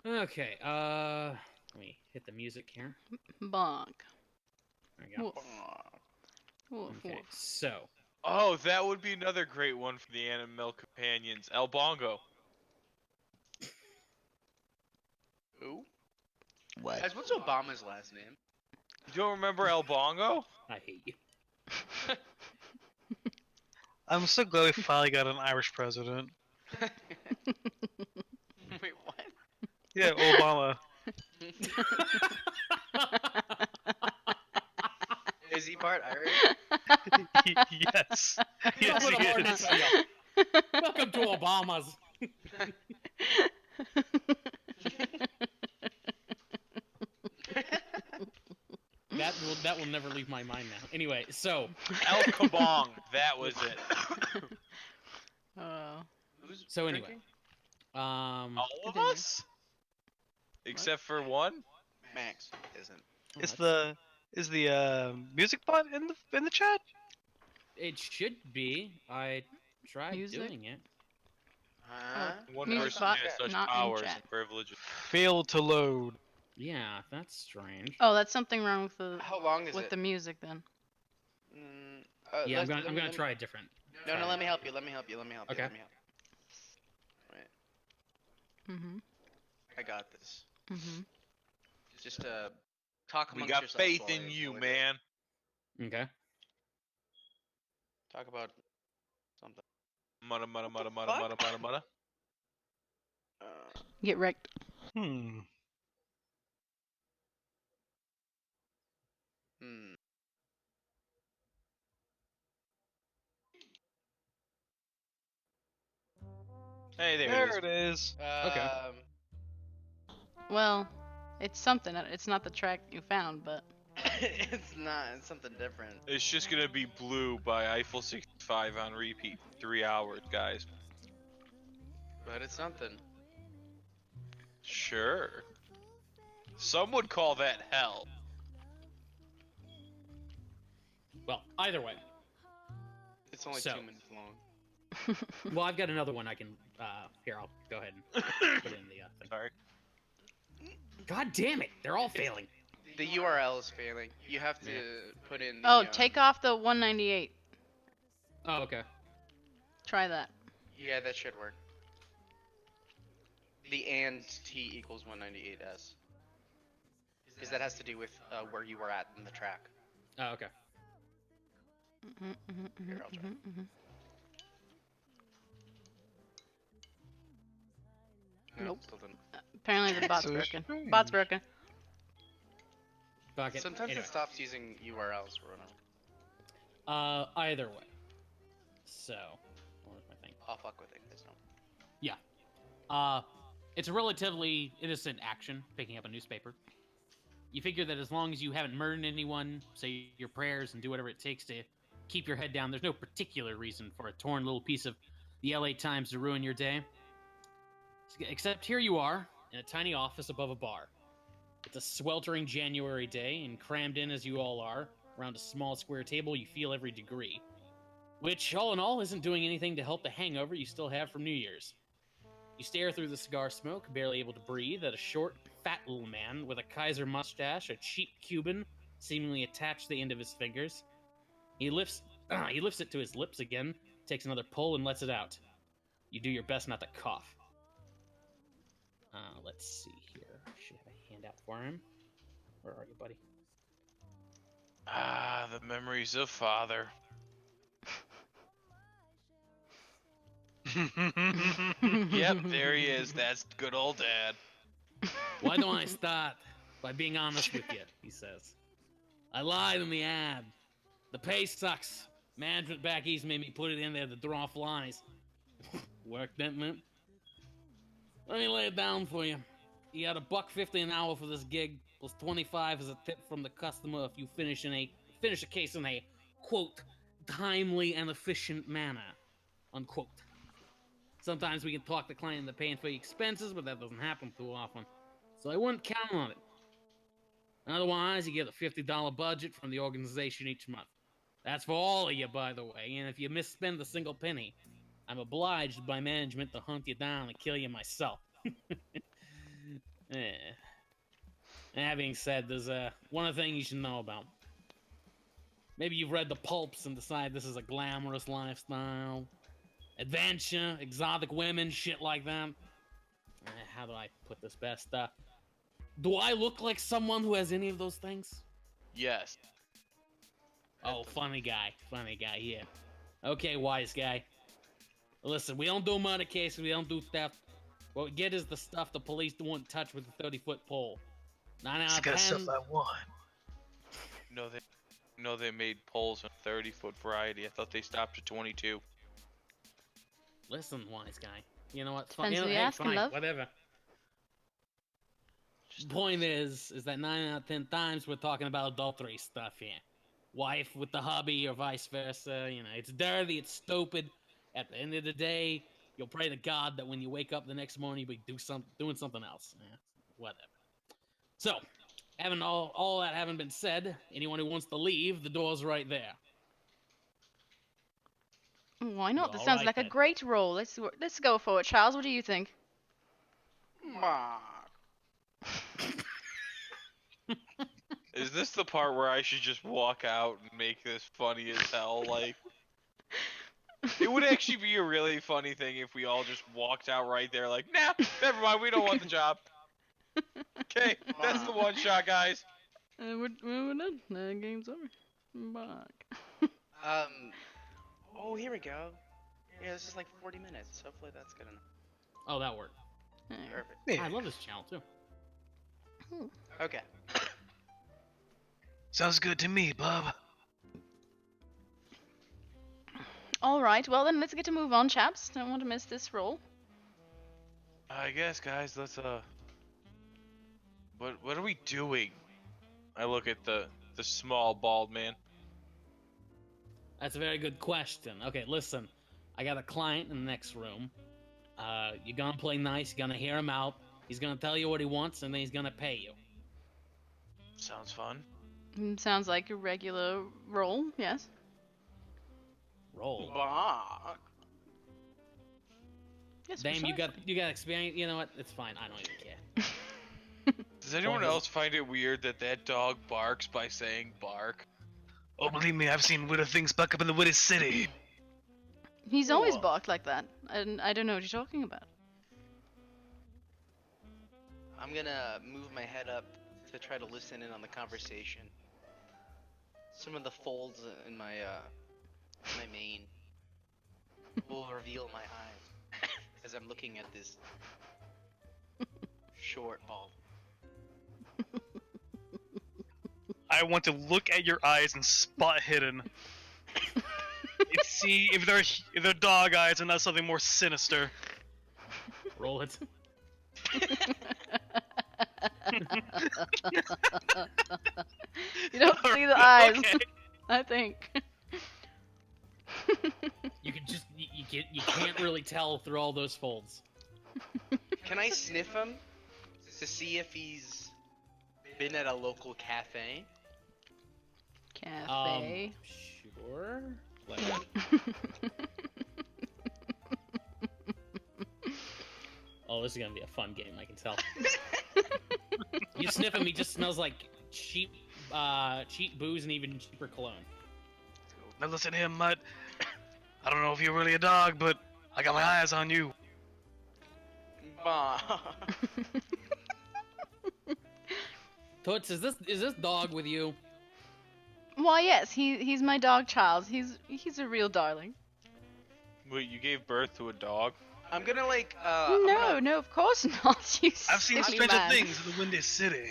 Okay, let me hit the music here. Bonk. There we go. Woof. Woof, Okay, woof. so Oh, that would be another great one for the Animal Companions. El Bongo. Who? What? Guys, what's Obama's last name? You don't remember El Bongo? I hate you. I'm so glad we finally got an Irish president. Wait, what? Yeah, Obama. Is he part Irish? Yes. Yes, Welcome he aboard, is. Natalia. Welcome to Obama's. That will never leave my mind now. Anyway, so El Kabong. That was it. Who's So anyway, drinking? All of Continue. us? Except for one? Max isn't. Is the music bot in the chat? it should be. I tried Music? doing it. Huh? One Music person bot, has such not in powers chat. and privileges. Failed to load. Yeah, that's strange. Oh, that's something wrong with the How long is it? the music then. Yeah, I'm let me- gonna try a different. No, let me help you. Let me help you. Let me help Okay. you. Let me help you. Right, Mm-hmm. I got this. Mm-hmm. Just talk We amongst got yourselves faith while in I- you, while I do it. man. Okay. Talk about something. Mudda, mudda, mudda, mudda, fuck? mudda, mudda, mudda. Get wrecked. Hmm. Hmm. Hey, there There it it is. is. Okay. Well, it's something. It's not the track you found, but It's not. It's something different. It's just gonna be Blue by Eiffel 65 on repeat for 3 hours, guys. But it's something. Sure. Some would call that hell. Well, either way. It's only So. 2 minutes long. Well, I've got another one I can. Here, I'll go ahead and put it in the thing. Sorry. God damn it! They're all failing. The URL is failing. You have to put in. The, oh, take off the 198. Oh, okay. Try that. Yeah, that should work. The and t equals 198s. Because that has to do with where you were at in the track. Oh, okay. Here, I'll try. No, Nope. still didn't. Apparently the bot's So broken. strange. Bot's broken. Fuck it. Sometimes Anyway. it stops using URLs for whatever. Either way. So, where's my thing? I'll fuck with it. There's no. It's a relatively innocent action, picking up a newspaper. You figure that as long as you haven't murdered anyone, say your prayers and do whatever it takes to keep your head down, there's no particular reason for a torn little piece of the LA Times to ruin your day. Except here you are, in a tiny office above a bar. It's a sweltering January day, and crammed in as you all are, around a small square table, you feel every degree. Which, all in all, isn't doing anything to help the hangover you still have from New Year's. You stare through the cigar smoke, barely able to breathe, at a short, fat little man with a Kaiser mustache, a cheap Cuban, seemingly attached to the end of his fingers. He lifts it to his lips again, takes another pull, and lets it out. You do your best not to cough. Let's see here. I should have a handout for him. Where are you, buddy? Ah, the memories of father. Yep, there he is. That's good old dad. Why don't I start by being honest with you, he says. I lied in the ad. The pay sucks. Management back east made me put it in there to draw flies. Work that meant? Let me lay it down for you. You got $1.50 an hour for this gig, plus 25 as a tip from the customer if you finish a case in a, quote, timely and efficient manner, unquote. Sometimes we can talk the client into paying for the expenses, but that doesn't happen too often. So I wouldn't count on it. Otherwise, you get a $50 budget from the organization each month. That's for all of you, by the way, and if you misspend a single penny, I'm obliged by management to hunt you down and kill you myself. Yeah. And that being said, there's one other thing you should know about. Maybe you've read the pulps and decided this is a glamorous lifestyle, adventure, exotic women, shit like that. How do I put this best? Do I look like someone who has any of those things? Yes. Oh, funny guy, yeah. Okay, wise guy. Listen, we don't do murder cases, we don't do theft. What we get is the stuff the police won't touch with a 30-foot pole. 9 out It's of got 10. stuff I want. No, they made poles in 30-foot variety. I thought they stopped at 22. Listen, wise guy. You know what? Depends You know, who you hey, asking, fine, love. whatever. The point is that 9 out of 10 times we're talking about adultery stuff here. Wife with the hubby or vice versa. You know, it's dirty, it's stupid. At the end of the day, you'll pray to God that when you wake up the next morning, you'll be doing something else. Whatever. So, having all that having been said, anyone who wants to leave, the door's right there. Why not? This All sounds right, like a then. great role. Let's go for it, Charles. What do you think? Is this the part where I should just walk out and make this funny as hell? Like, it would actually be a really funny thing if we all just walked out right there, like, nah, never mind, we don't want the job. Okay, that's the one shot, guys. We're done. The game's over. Back. Oh, here we go. Yeah, this is like 40 minutes. Hopefully that's good enough. Oh, that worked. Perfect. Yeah. I love this channel, too. Okay. Sounds good to me, bub. All right. Well, then let's get to move on, chaps. Don't want to miss this roll. I guess, guys, let's, what are we doing? I look at the small bald man. That's a very good question. Okay, listen. I got a client in the next room. You're gonna play nice, you're gonna hear him out. He's gonna tell you what he wants, and then he's gonna pay you. Sounds fun. Sounds like a regular roll. Yes. Roll. Yes. Damn, you got precisely. experience. You know what? It's fine. I don't even care. Does anyone Well, else find it weird that dog barks by saying bark? Oh, believe me, I've seen weirder things back up in the Witty City. He's always Whoa. barked like that, and I don't know what you're talking about. I'm gonna move my head up to try to listen in on the conversation. Some of the folds in my mane will reveal my eyes as I'm looking at this short bald. I want to look at your eyes and spot hidden. And see if they're dog eyes and not something more sinister. Roll it. You don't see the eyes, Okay. I think. You can just you can't really tell through all those folds. Can I sniff him to see if he's been at a local cafe? Cafe. Sure. Like, oh, this is gonna be a fun game. I can tell. You sniff him, he just smells like cheap booze and even cheaper cologne. Now listen to him, Mutt. I don't know if you're really a dog, but I got my eyes on you. Toots, is this dog with you? Why, yes, he's my dog, Charles. He's a real darling. Wait, you gave birth to a dog? I'm gonna like No, of course not. You I've seen silly stranger man. things in the Windy City.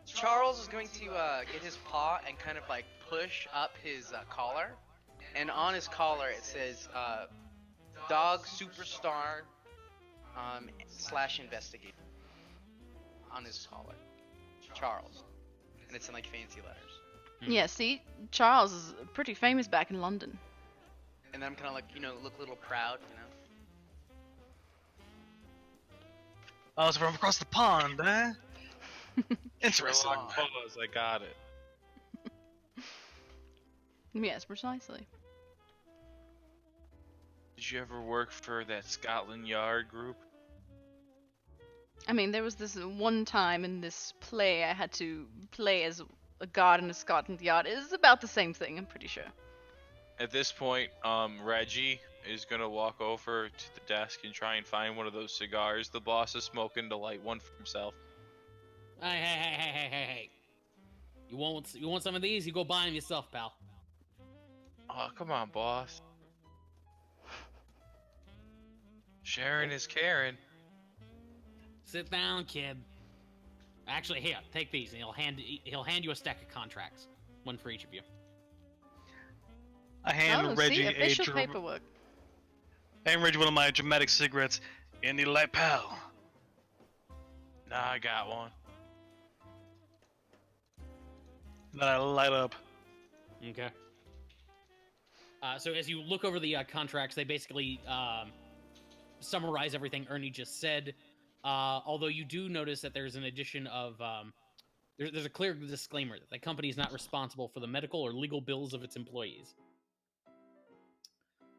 Charles is going to get his paw and kind of like push up his collar, and on his collar it says "Dog Superstar / Investigate" on his collar, Charles, and it's in like fancy letters. Yeah, see, Charles is pretty famous back in London. And I'm kind of like, look a little proud, Oh, it's from across the pond, eh? Interesting. Sherlock Holmes, I got it. Yes, precisely. Did you ever work for that Scotland Yard group? I mean, there was this one time in this play I had to play as a guard in a Scotland Yard. It's about the same thing, I'm pretty sure. At this point, Reggie is gonna walk over to the desk and try and find one of those cigars the boss is smoking to light one for himself. Hey. You want some of these? You go buy them yourself, pal. Oh, come on, boss. Sharing is caring. Sit down, kid. Actually, here, take these, and he'll hand you a stack of contracts, one for each of you. I hand Reggie see, official a paperwork. I hand Reggie one of my dramatic cigarettes. Any light, pal? Nah, I got one. Then I light up. Okay. So as you look over the contracts, they basically summarize everything Ernie just said. Although you do notice that there's an addition of there's a clear disclaimer that the company is not responsible for the medical or legal bills of its employees.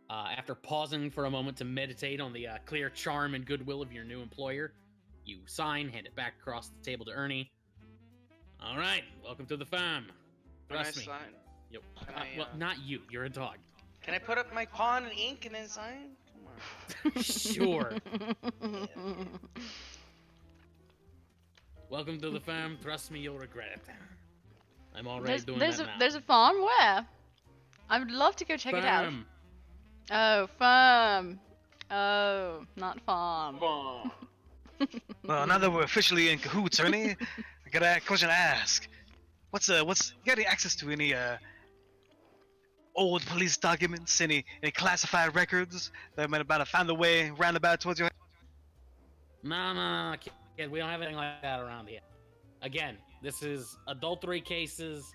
After pausing for a moment to meditate on the clear charm and goodwill of your new employer, you sign, hand it back across the table to Ernie. All right, welcome to the farm. Can I Trust me. sign? Yep. Can I, Well, not you. You're a dog. Can I put up my paw in ink and then sign? Come on. Sure. Welcome to the farm. Trust me, you'll regret it. I'm already doing that now. There's a farm? Where? I would love to go check it out. Farm. Oh, farm. Oh, not farm. Farm. Well, now that we're officially in cahoots, Ernie, I got a question to ask. You got any access to any old police documents, any classified records that might have found their way roundabout towards your? No, kid. We don't have anything like that around here. Again, this is adultery cases.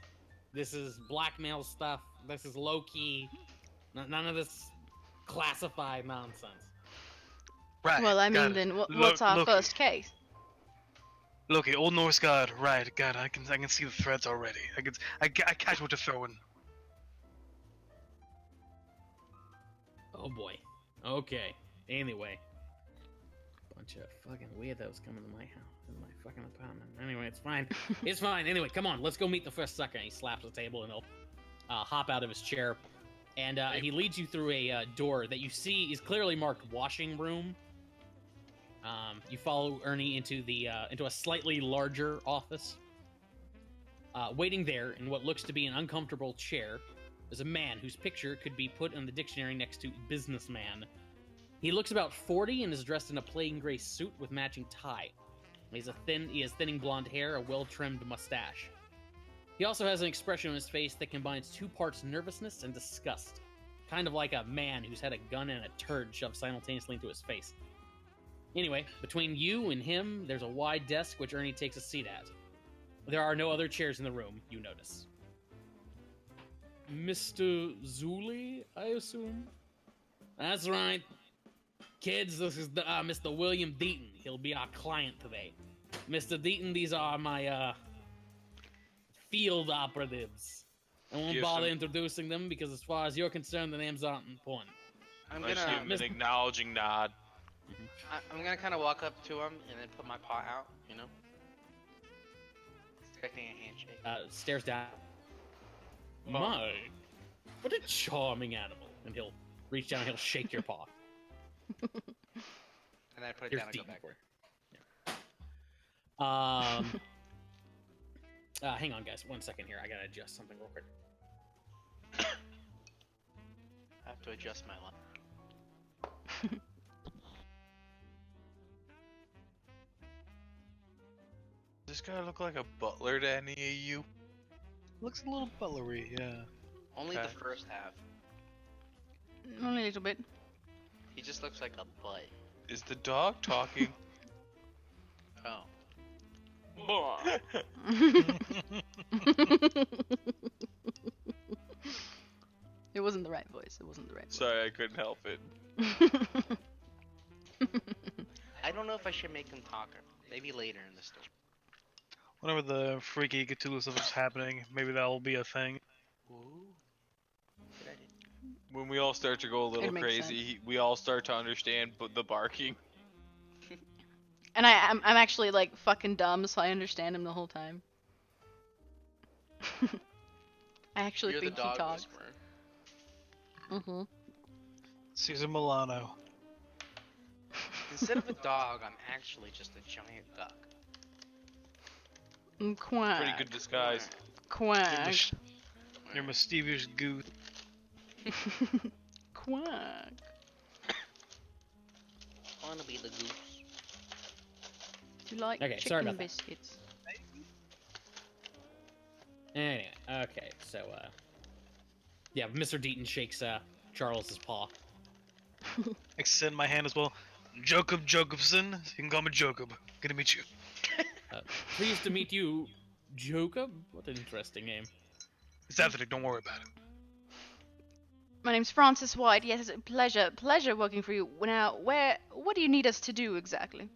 This is blackmail stuff. This is low-key. None of this classified nonsense. Right. Well, I got mean, it. then what's our Loki. first case? Loki, Old Norse god. Right. God, I can see the threads already. I catch what you're throwing. Oh boy. Okay. Anyway. Bunch of fucking weirdos coming to my house, in my fucking apartment. Anyway, it's fine. It's fine. Anyway, come on. Let's go meet the first sucker. And he slaps the table and he'll hop out of his chair. And he leads you through a door that you see is clearly marked washing room. You follow Ernie into a slightly larger office. Waiting there in what looks to be an uncomfortable chair is a man whose picture could be put in the dictionary next to businessman. He looks about 40 and is dressed in a plain gray suit with matching tie. He has thinning blonde hair, a well-trimmed mustache. He also has an expression on his face that combines two parts nervousness and disgust. Kind of like a man who's had a gun and a turd shoved simultaneously into his face. Anyway, between you and him, there's a wide desk which Ernie takes a seat at. There are no other chairs in the room, you notice. Mr. Zuli, I assume? That's right. Kids, this is Mr. William Deaton. He'll be our client today. Mr. Deaton, these are my, field operatives. I won't Give bother some- introducing them because as far as you're concerned, the names aren't important. I'm I just give him gonna an acknowledging nod. I'm gonna kind of walk up to him and then put my paw out, you know, expecting a handshake. Stares down. My, what a charming animal. And he'll reach down and he'll shake your paw. And then I put it Here's down and go Deaton back. for you. Hang on, guys. 1 second here. I gotta adjust something real quick. I have to adjust my line. Does this guy look like a butler to any of you? Looks a little butlery, yeah. Only Okay. the first half. Only a little bit. He just looks like a butt. Is the dog talking? Oh. It wasn't the right voice. It wasn't the right voice. Sorry, I couldn't help it. I don't know if I should make him talk. Maybe later in the story. Whenever the freaky Cthulhu stuff is happening, maybe that'll be a thing. Ooh. Good idea. When we all start to go a little makes crazy, we all start to understand the barking. And I'm actually like fucking dumb, so I understand him the whole time. I actually You're the think he dog talks. whisperer. Mm-hmm. Caesar Milano. Instead of a dog, I'm actually just a giant duck. Quack. Pretty good disguise. Quack. You're mischievous goose. Quack. I wanna be the goose. Do you like Okay, chicken sorry about that. biscuits? Anyway, okay, so, yeah, Mr. Deaton shakes, Charles's paw. Extend my hand as well. Jacob Jacobson. You can call me Jacob. Good to meet you. Pleased to meet you, Jacob. What an interesting name. It's Anthony. Don't worry about it. My name's Francis White. Yes, it's a pleasure working for you. Now, what do you need us to do exactly?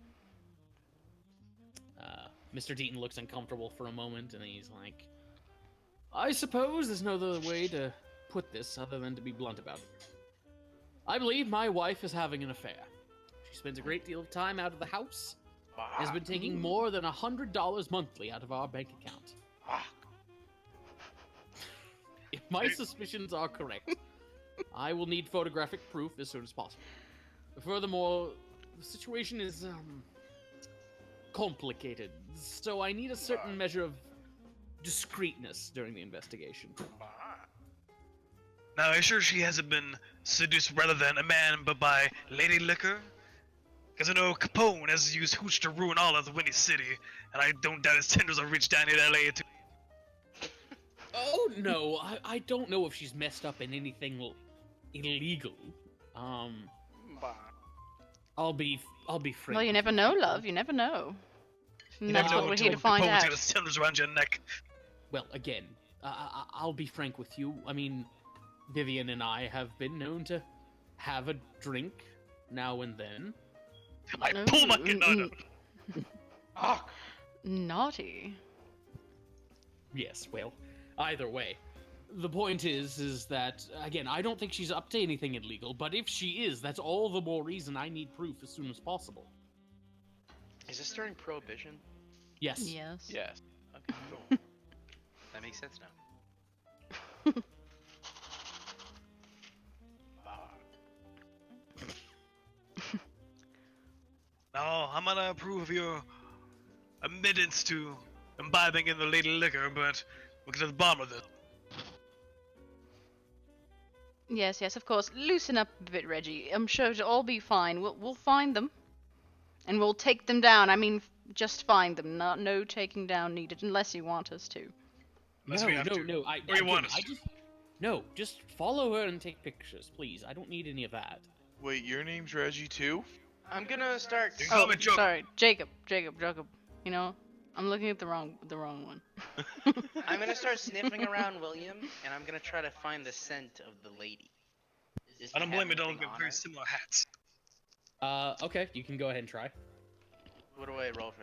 Mr. Deaton looks uncomfortable for a moment, and he's like, I suppose there's no other way to put this other than to be blunt about it. I believe my wife is having an affair. She spends a great deal of time out of the house, has been taking more than $100 monthly out of our bank account. If my suspicions are correct, I will need photographic proof as soon as possible. Furthermore, the situation is, complicated, so I need a certain measure of discreetness during the investigation. Now, are you sure she hasn't been seduced rather than a man, but by Lady Liquor? Because I know Capone has used hooch to ruin all of the Windy City, and I don't doubt his tendrils will reach down here to LA too. Oh no, I don't know if she's messed up in anything illegal. I'll be frank. Well, you never know, love. You never know. And You that's never know what we're here until to find Capone's out. got his tendrils around your neck. Well, again, I'll be frank with you. I mean, Vivian and I have been known to have a drink now and then. I pull my gun out. Naughty. Yes, well, either way. The point is that, again, I don't think she's up to anything illegal, but if she is, that's all the more reason I need proof as soon as possible. Is this during Prohibition? Yes. Yes. Yes. Okay, cool. That makes sense now. No, I'm gonna approve of your admittance to imbibing in the Lady Liquor, but we'll get to the bottom of this. Yes, yes, of course. Loosen up a bit, Reggie. I'm sure it'll all be fine. We'll find them, and we'll take them down. I mean, just find them. No taking down needed, unless you want us to. Unless no, we have no, to. no. Or you want us to. Just follow her and take pictures, please. I don't need any of that. Wait, your name's Reggie too? I'm gonna start. You can call me Jacob. Sorry, Jacob. You know, I'm looking at the wrong one. I'm gonna start sniffing around William, and I'm gonna try to find the scent of the lady. Does I don't he blame have you, don't anything get on very her? similar hats. Okay, you can go ahead and try. What do I roll for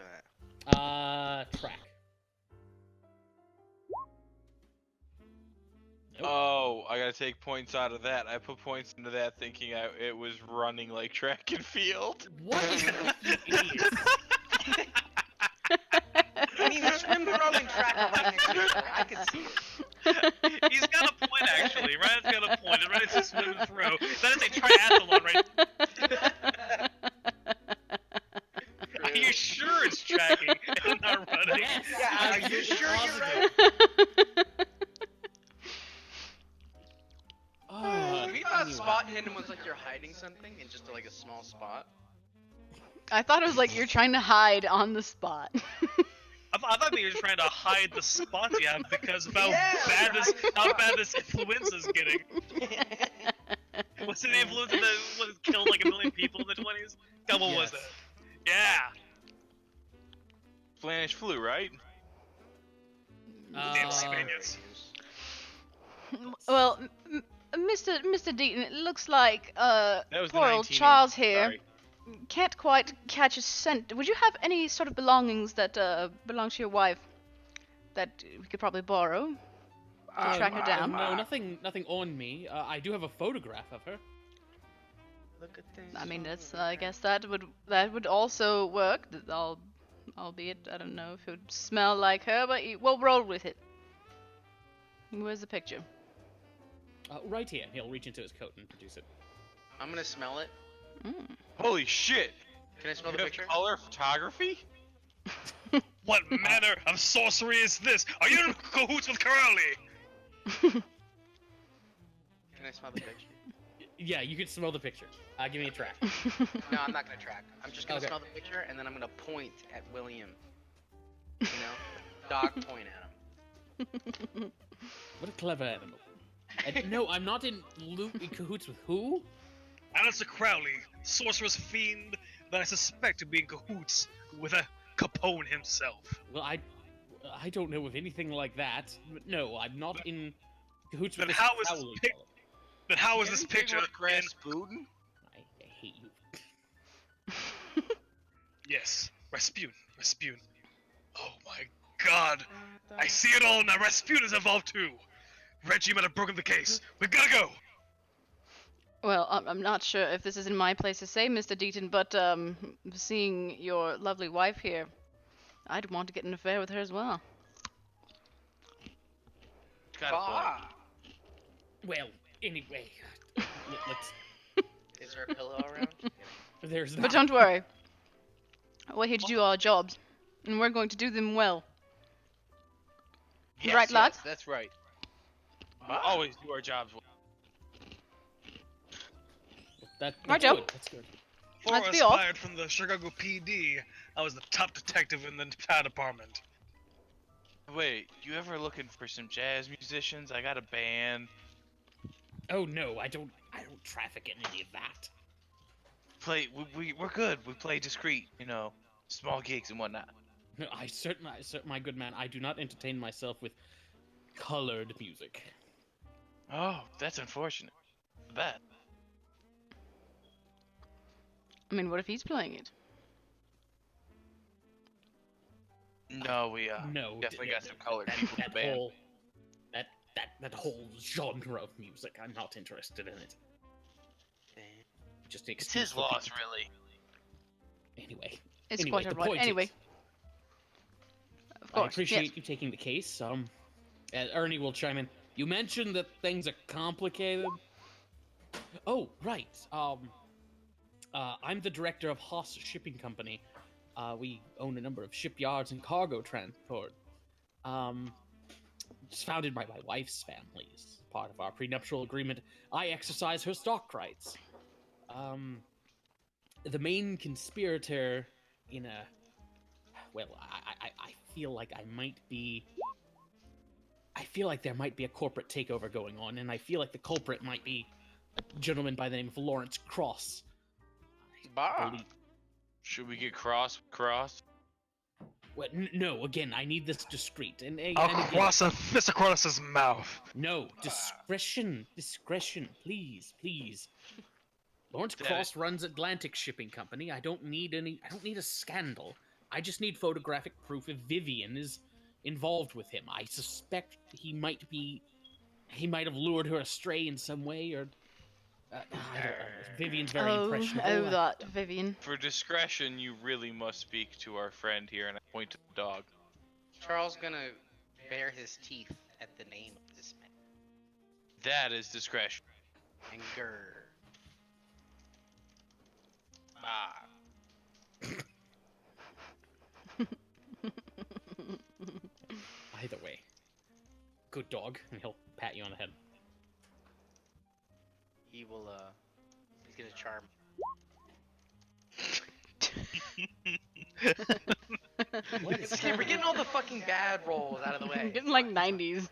that? Track. Nope. Oh, I gotta take points out of that. I put points into that thinking it was running like track and field. What is it? Idiot? I mean, there's swim, throwing, track are right next to each other. I could see it. He's got a point, actually. Ryan's got a point. Ryan's a swim and throw. That is a triathlon, right? Are you sure it's tracking and not running? Yes. Yeah, are you absolutely sure you're positive. right? Oh, We thought anyway. spot hidden was like you're hiding something in just like a small spot. I thought it was like you're trying to hide on the spot. I thought that you were trying to hide the spots you have because of how Yeah, bad this influenza is getting. Was it the influenza that killed like 1 million people in the 20s? God, what was Yes. that? Yeah. Spanish flu, right? Damn Spaniards. Well, Mr. Deaton, it looks like That was the poor old 1980s. Charles here Sorry. can't quite catch a scent. Would you have any sort of belongings that belong to your wife that we could probably borrow to track her down? No, nothing on me. I do have a photograph of her. Look at things. I mean, that's. over I there. guess that would also work. Albeit, I don't know if it would smell like her, but we'll roll with it. Where's the picture? Right here. He'll reach into his coat and produce it. I'm gonna smell it. Holy shit! Can I smell You the have picture? color photography? What manner of sorcery is this? Are you in cahoots with Crowley? Can I smell the picture? Yeah, you can smell the picture. Give me a track. No, I'm not gonna track. I'm just gonna Okay. smell the picture and then I'm gonna point at William. You know, dog point at him. What a clever animal. And no, I'm not in cahoots with who? Alistair Crowley, sorcerer's fiend that I suspect to be in cahoots with a Capone himself. Well, I don't know of anything like that. But no, I'm not in cahoots with Then this how is Crowley this fellow. Then how is this Anything picture with in... Rasputin? I hate you. Yes, Rasputin. Oh my god. I see it all now. Rasputin is involved too. Reggie might have broken the case. We gotta go. Well, I'm not sure if this is in my place to say, Mr. Deaton, but seeing your lovely wife here, I'd want to get an affair with her as well. Got a point. Ah! Well, anyway, let's. Is there a pillow around? There's But not. don't worry. We're here to do our jobs, and we're going to do them well. Yes, Right, lads? yes, that's right. We always do our jobs well. That's Righto. good. That's good. Before I Let's was be off. fired from the Chicago PD, I was the top detective in the entire department. Wait, you ever looking for some jazz musicians? I got a band. Oh no, I don't traffic in any of that. We're good. We play discreet, small gigs and whatnot. No, my good man, I do not entertain myself with colored music. Oh, that's unfortunate. Bad. I mean, what if he's playing it? No, we No, definitely got some colored that, people in the that band. whole that whole genre of music. I'm not interested in it. Just an It's excuse his for loss, people- really. Anyway, It's Anyway, quite the alright. point Anyway, is- of I course. appreciate Yes. you taking the case. Ernie will chime in. You mentioned that things are complicated. Oh, right. I'm the director of Haas Shipping Company. We own a number of shipyards and cargo transport. It's founded by my wife's family. As part of our prenuptial agreement, I exercise her stock rights. The main conspirator in a... Well, I feel like I might be... I feel like there might be a corporate takeover going on, and I feel like the culprit might be a gentleman by the name of Lawrence Cross. I Bah. believe- Should we get cross? Well, no, again, I need this discreet. And I'll again, cross a fist across his mouth. no, discretion, please. Lawrence That Cross runs Atlantic Shipping Company. I don't need a scandal. I just need photographic proof if Vivian is involved with him. I suspect he might have lured her astray in some way, or I don't know. Vivian's very impressionable. that Vivian. For discretion, you really must speak to our friend here, and I point to the dog. Charles gonna bare his teeth at the name of this man. That is discretion. And grr. Bah. Either way, good dog, and he'll pat you on the head. He will, he's gonna charm. What is See, we're getting all the fucking bad rolls out of the way. Getting like 90s.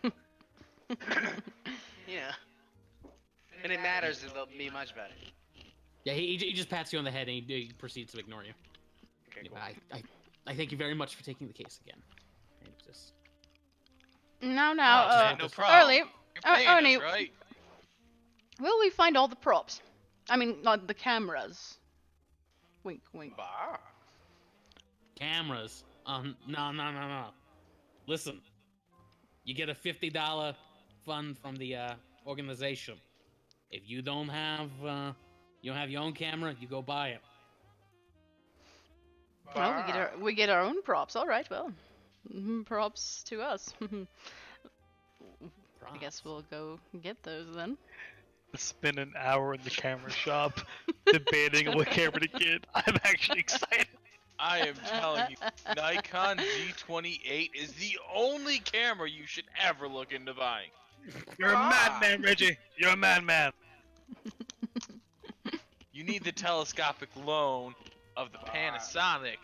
Yeah. When it matters, it'll be much better. Yeah, he just pats you on the head and he proceeds to ignore you. Okay, cool. I thank you very much for taking the case again. And just Now, Oh, no problem. Early, You're paying us, Ernie, right? will we find all the props? I mean, not the cameras. Wink, wink. Bah. cameras. No. Listen, you get a $50 fund from the organization. If you don't have You don't have your own camera, you go buy it. Well, we get our own props. All right, well, props to us. I guess we'll go get those then. Spend an hour in the camera shop debating what camera to get. I'm actually excited. I am telling you, Nikon Z28 is the only camera you should ever look into buying. You're a madman, Reggie. You're a madman. You need the telescopic loan of the Panasonic.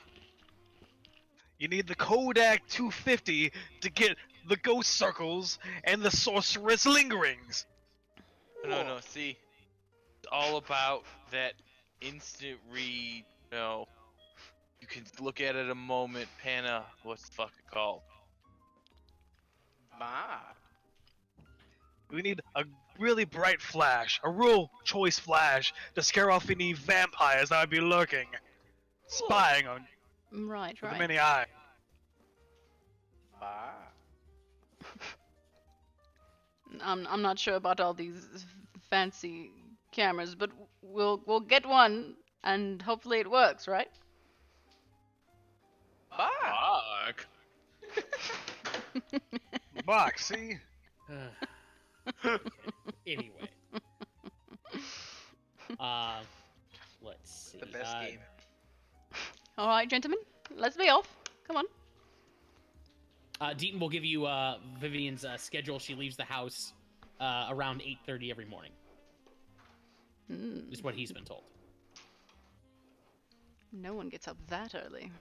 You need the Kodak 250 to get the ghost circles and the sorceress lingerings. No, see, it's all about that instant read, you can look at it a moment, what's the fuck it called? We need a really bright flash, a real choice flash to scare off any vampires that would be lurking, spying on Right, with right. many eyes. I'm not sure about all these fancy cameras, but we'll get one, and hopefully it works, right? Fuck. Box, see? Anyway. Let's see. The best game. All right, gentlemen, let's be off. Come on. Deaton will give you Vivian's schedule. She leaves the house around 8:30 every morning. Is what he's been told. No one gets up that early.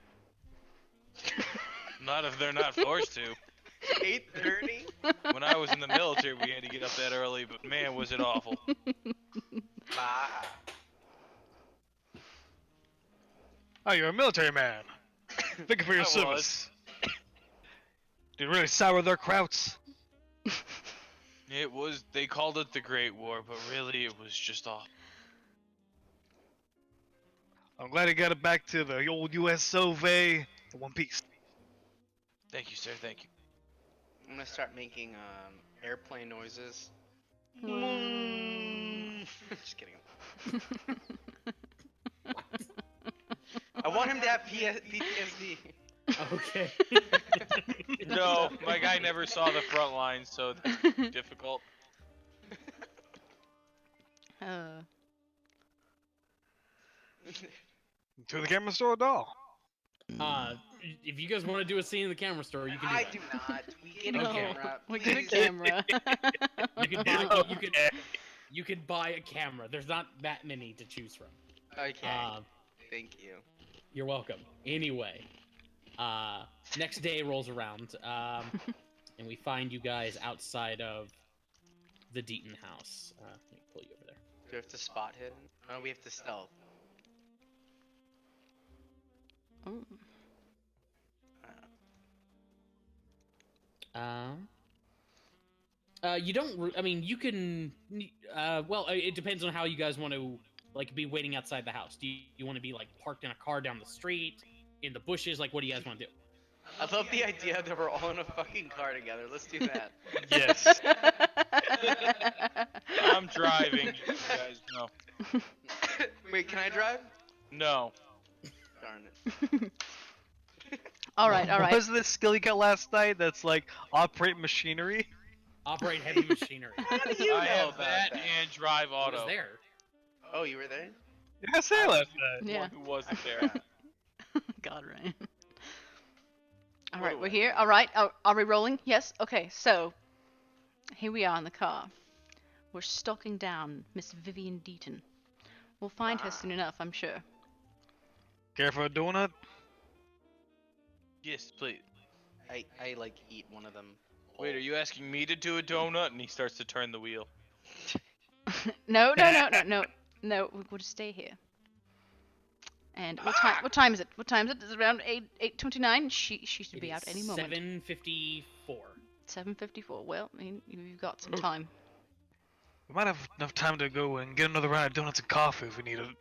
Not if they're not forced to. 8:30? When I was in the military, we had to get up that early, but man, was it awful. Oh, you're a military man. Thank you for your I service. Did you really sour their krauts? They called it the Great War, but really it was just awful. I'm glad you got it back to the old US of A. One Piece. Thank you, sir, thank you. I'm gonna start making airplane noises. Just kidding. I want him to have PTSD. Okay. No, my guy never saw the front lines, so that's difficult. To the camera store doll. If you guys want to do a scene in the camera store, you can do I that. do not. We get a No, camera. we get a please. camera. You can buy a camera. There's not that many to choose from. Okay. Thank you. You're welcome. Anyway, next day rolls around, and we find you guys outside of the Deaton house. Let me pull you over there. Do we have to spot hidden? Oh, we have to stealth. Oh. You don't. I mean, you can. Well, it depends on how you guys want to be waiting outside the house. Do you want to be parked in a car down the street, in the bushes? What do you guys want to do? I love the idea that we're all in a fucking car together. Let's do that. Yes. I'm driving, you guys know. Wait, can I drive? No. Darn it. All right, all right. What was the skill you got last night that's operate machinery? Operate heavy machinery. How do you know I have about that and drive I auto. was there. Oh, you were there? Yeah, I say last night. Yeah. One who wasn't there. God, right. All right, we're here. All right, are we rolling? Yes. Okay, so here we are in the car. We're stalking down Miss Vivian Deaton. We'll find her soon enough, I'm sure. Care for a donut? Yes, please. I eat one of them. Wait, are you asking me to do a donut? And he starts to turn the wheel. No. We'll just stay here. And what time is it? What time is it? It's around 8:29. She should be out any moment. 7:54. 7:54. Well, I mean, you've got some time. We might have enough time to go and get another round of donuts and coffee if we need it.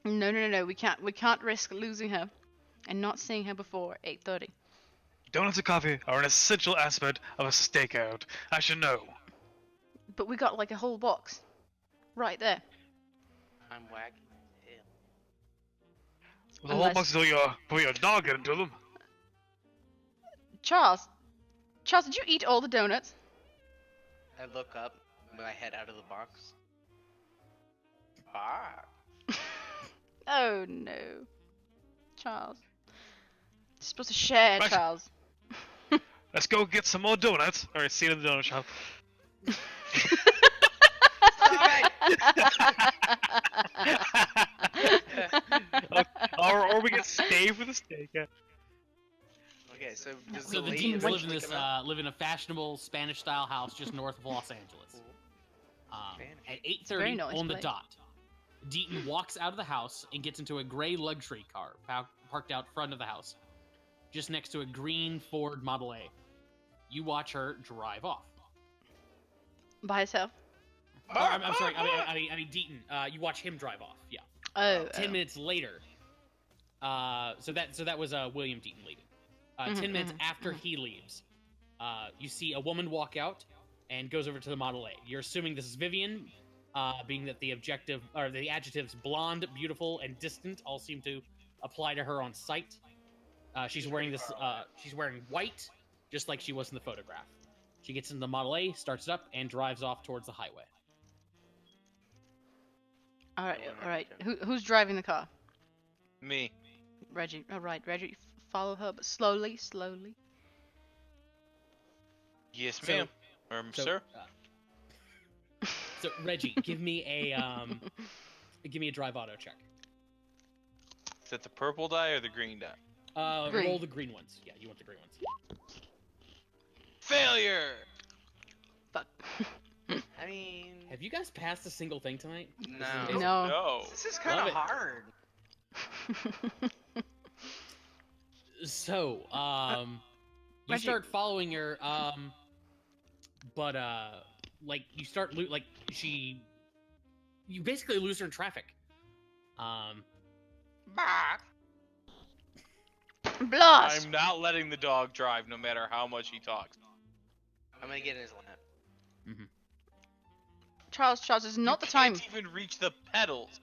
No. We can't risk losing her, and not seeing her before 8:30. Donuts and coffee are an essential aspect of a stakeout. I should know. But we got a whole box, right there. I'm wagging my tail. The whole Unless- box is for your dog get into them. Charles, did you eat all the donuts? I look up with my head out of the box. Ah. Oh no, Charles. You're supposed to share, Right. Charles. Let's go get some more donuts. All right, see you in the donut shop. or we get steak with a steak. Yeah. Okay, so does So the lady Deans live in eventually this come out? live in a fashionable Spanish-style house just north of Los Angeles. At very 8:30 nice on the place. dot, Deaton walks out of the house and gets into a gray luxury car parked out front of the house, just next to a green Ford Model A. You watch her drive off. By herself. Or, I'm sorry. I mean Deaton. You watch him drive off. Yeah. Oh. 10 minutes later. So that was William Deaton leaving. 10 minutes after he leaves, you see a woman walk out and goes over to the Model A. You're assuming this is Vivian, being that the adjectives blonde, beautiful, and distant all seem to apply to her on sight. She's wearing she's wearing white, just like she was in the photograph. She gets into the Model A, starts it up, and drives off towards the highway. All right. Who's driving the car? Me. Reggie. All right, Reggie. Follow her, but slowly. Yes, So- ma'am. Sir. So Reggie, give me a drive auto check. Is that the purple die or the green die? Green. Roll the green ones. Yeah, you want the green ones. Failure! Fuck. I mean, Have you guys passed a single thing tonight? no. No. No. This is kind Love of it. hard. So, you Reggie- start following her, but like you start you basically lose her in traffic. Blast! I'm not letting the dog drive no matter how much he talks. I'm gonna get in his lap. Charles, it's not the time. You can't even reach the pedals.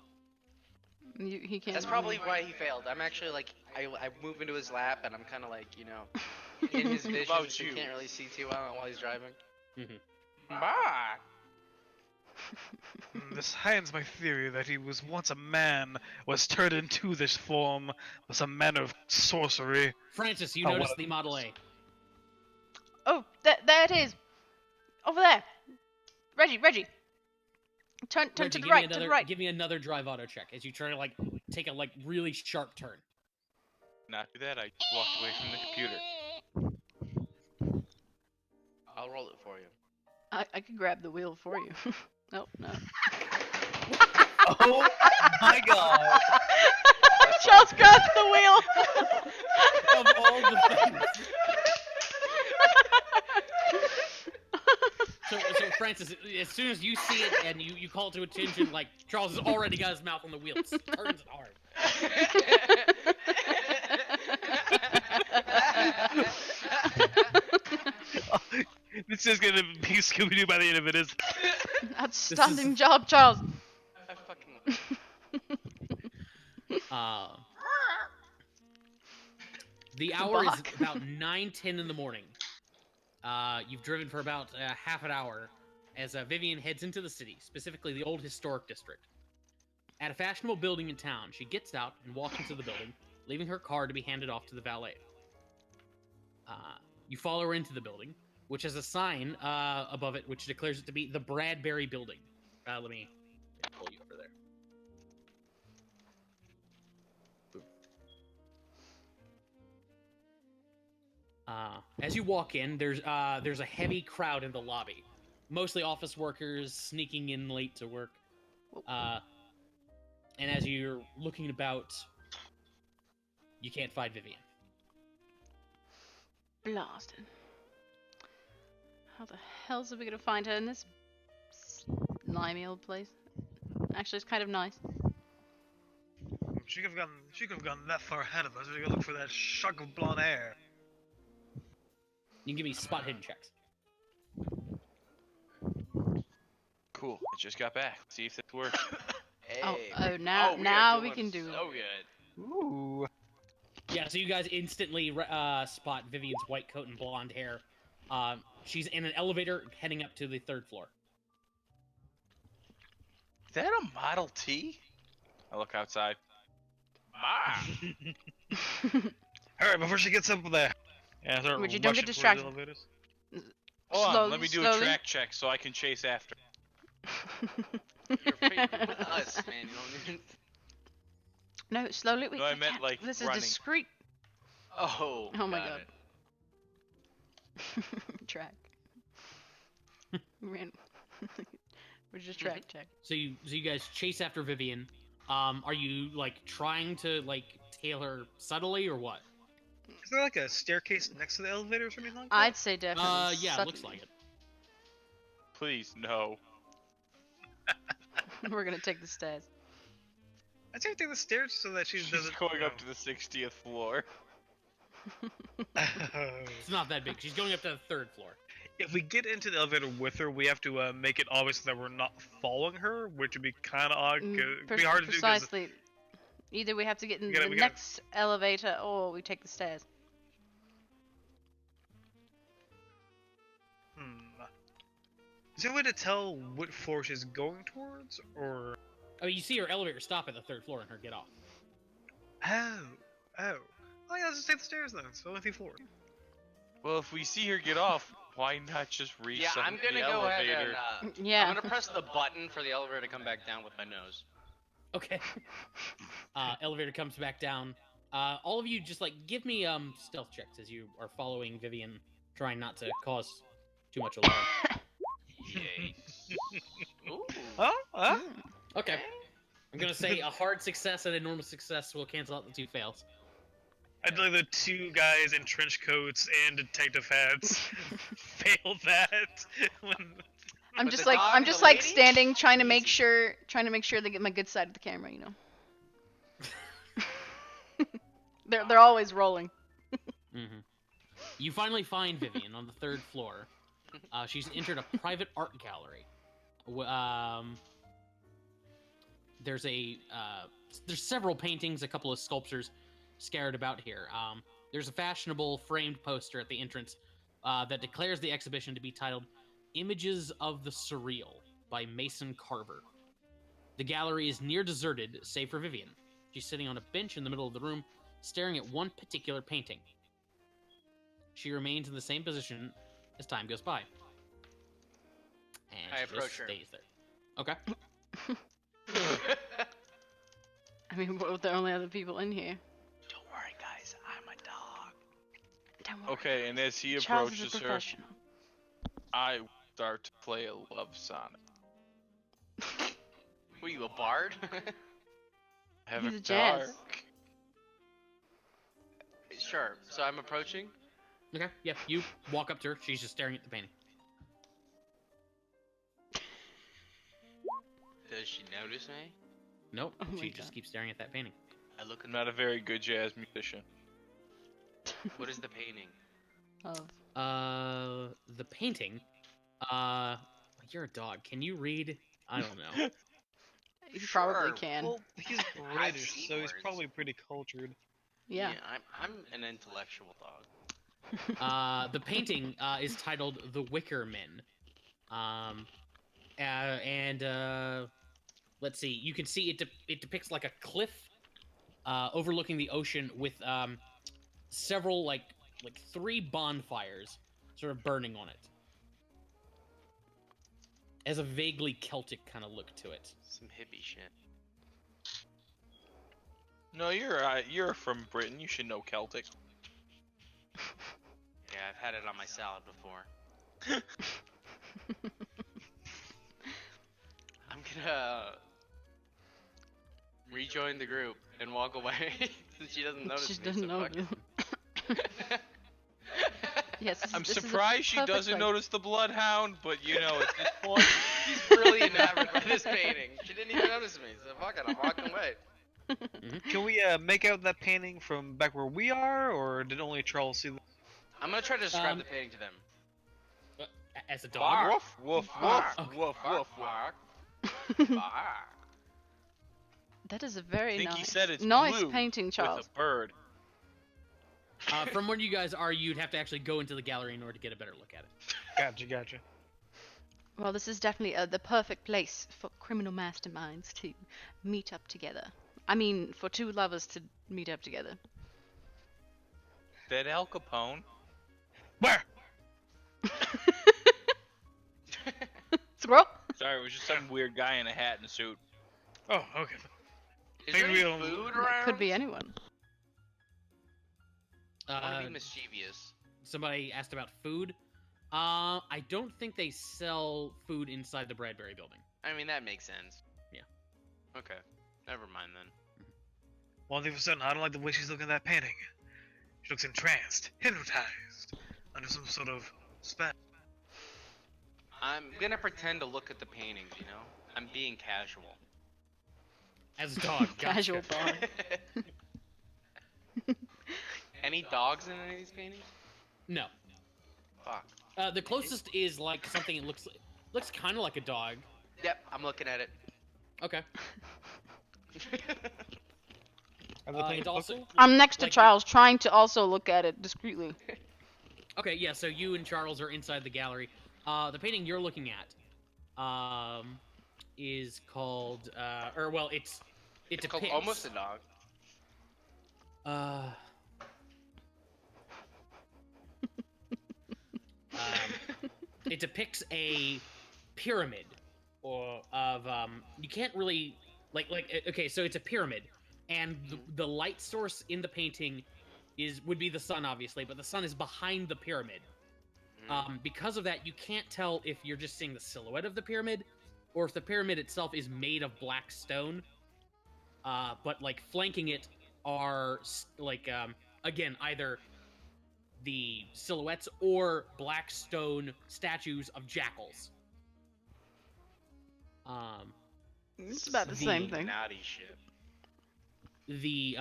He can't. That's probably why he failed. I'm actually like, I move into his lap and I'm kind of like, you know, in his vision, About so you you. can't really see too well while he's driving. Mhm. Bah! This heightened my theory that he was once a man, was turned into this form, was a manner of sorcery. Francis, you Oh, notice what- the Model A. Oh, there it is. Over there. Reggie. Turn Reggie, to the give me right. another, To the right. Give me another drive auto check as you try to take a really sharp turn. Not do that, I just walked away from the computer. I'll roll it for you. I could grab the wheel for you. Oh no. Oh my god. Charles grabs the wheel. Of all the things. So Francis, as soon as you see it and you call it to attention, like Charles has already got his mouth on the wheel, turns it hard. This is gonna be Scooby-Doo by the end of it, is Outstanding job, Charles. I fucking. The hour is Bark. about 9:10 in the morning. You've driven for about half an hour as Vivian heads into the city, specifically the old historic district. At a fashionable building in town, she gets out and walks into the building, leaving her car to be handed off to the valet. You follow her into the building, which has a sign above it which declares it to be the Bradbury Building. Let me pull you over there. As you walk in, there's a heavy crowd in the lobby, mostly office workers sneaking in late to work. And as you're looking about, you can't find Vivian. Blasted. How the hell's are we gonna find her in this slimy old place? Actually, it's kind of nice. She could have gone that far ahead of us. We gotta look for that shock of blonde hair. You can give me spot hidden checks. Cool, I just got back. See if this works. Hey. Now we are now we doing can do so good. Ooh. Yeah, so you guys instantly spot Vivian's white coat and blonde hair. She's in an elevator heading up to the 3rd floor. Is that a Model T? I look outside. Alright, before she gets up there. Yeah, start Would you don't rushing get towards the distracted. elevators. Hold on, Slowly, let me do slowly. a track check so I can chase after. You're freaking with us, man. You don't even... No, slowly. No, I meant, like, this running. is discreet. Oh. Oh my got god. it. Track. Man. We're just track check. So you guys chase after Vivian. Are you like trying to like tail her subtly or what? Is there like a staircase next to the elevators or anything like that? I'd say definitely. Yeah, it looks like it. Please, no. We're gonna take the stairs. I'd say we take the stairs so that she She's doesn't. going up to the 60th floor. It's not that big. She's going up to the 3rd floor. If we get into the elevator with her, we have to make it obvious that we're not following her, which would be kind of odd. 'Cause it'd be hard to do. 'Cause Precisely. Either we have to get in We gotta- the we gotta- next elevator or we take the stairs. Is there a way to tell what floor she's going towards, or? Oh, you see her elevator stop at the 3rd floor and her get off. Oh. Oh, yeah, let's just take the stairs then. It's only 3 floors. Well, if we see her get off, why not just reset Yeah, I'm gonna the go ahead elevator? and Yeah. I'm gonna press the button for the elevator to come back down with my nose. Okay. Elevator comes back down. All of you just like give me stealth checks as you are following Vivian, trying not to cause too much alarm. Yay. Ooh. Huh? Okay. I'm gonna say a hard success and a normal success will cancel out the 2 fails. I'd like the 2 guys in trench coats and detective hats fail that. When... I'm With just the like dog I'm and just the like lady? standing trying to make Easy. sure they get my good side of the camera, you know. They're always rolling. Mm-hmm. You finally find Vivian on the 3rd floor. She's entered a private art gallery. There's several paintings, a couple of sculptures scattered about here. There's a fashionable framed poster at the entrance that declares the exhibition to be titled "Images of the Surreal" by Mason Carver. The gallery is near deserted, save for Vivian. She's sitting on a bench in the middle of the room, staring at one particular painting. She remains in the same position as time goes by. And I she approach just her. stays there. Okay. I mean, what if there are only other people in here? Don't worry, guys. I'm a dog. Don't worry. Okay, and as he Charles is a approaches her, professional. I start to play a love sonnet. Were you a bard? He's a jazz. dark. Sure. So I'm approaching. Okay. Yeah. You walk up to her. She's just staring at the painting. Does she notice me? Nope. Oh my She just God. keeps staring at that painting. I look I'm at not a very good jazz musician. what is the painting? Of The painting. You're a dog. Can you read? I don't know. you probably Sure. can. Well, he's British, seen so he's words. probably pretty cultured. Yeah. I'm an intellectual dog. The painting is titled "The Wicker Men," let's see. You can see it depicts like a cliff overlooking the ocean with several like 3 bonfires sort of burning on it. It has a vaguely Celtic kind of look to it. Some hippie shit. No, you're from Britain. You should know Celtic. Yeah, I've had it on my salad before. I'm gonna rejoin the group and walk away since she doesn't notice She me. doesn't so know. fuck it. Yes. I'm this is a surprised she perfect doesn't place. notice the bloodhound, but you know, at this point, She's really enamored by this painting. She didn't even notice me, so fuck it, I'm walking away. Can we make out that painting from back where we are, or did only Charles see that? I'm gonna try to describe Um, the painting to them. As a dog. woof, woof, woof, Bark. woof, woof, woof. Bark. Bark. That is a very I think he nice, said it's nice blue painting, Charles. with a bird. From where you guys are, you'd have to actually go into the gallery in order to get a better look at it. Gotcha. Well, this is definitely the perfect place for criminal masterminds to meet up together. I mean, for two lovers to meet up together. That Al Capone? Where? Squirrel? Sorry, it was just some weird guy in a hat and a suit. Oh, okay. Is there any Maybe we'll- food That around? could be anyone. I want to be mischievous. Somebody asked about food. I don't think they sell food inside the Bradbury building. I mean, that makes sense. Yeah. Okay. Never mind then. One thing for certain, I don't like the way she's looking at that painting. She looks entranced, hypnotized, under some sort of spell. I'm gonna pretend to look at the paintings, you know? I'm being casual. As a dog. Casual gotcha. dog. Any dogs in any of these paintings? No. Fuck. The closest is like something that looks kind of like a dog. Yep, I'm looking at it. Okay. Are the paintings It's also I'm next to Like- Charles, trying to also look at it discreetly. okay. Yeah. So you and Charles are inside the gallery. The painting you're looking at, is called, or well, it It's called depicts almost a dog. It depicts a pyramid, or of you can't really okay. So it's a pyramid, and the light source in the painting would be the sun, obviously, but the sun is behind the pyramid. Because of that, you can't tell if you're just seeing the silhouette of the pyramid, or if the pyramid itself is made of black stone. But like flanking it are again either the silhouettes or black stone statues of jackals. It's about the same thing. Naughty shit. The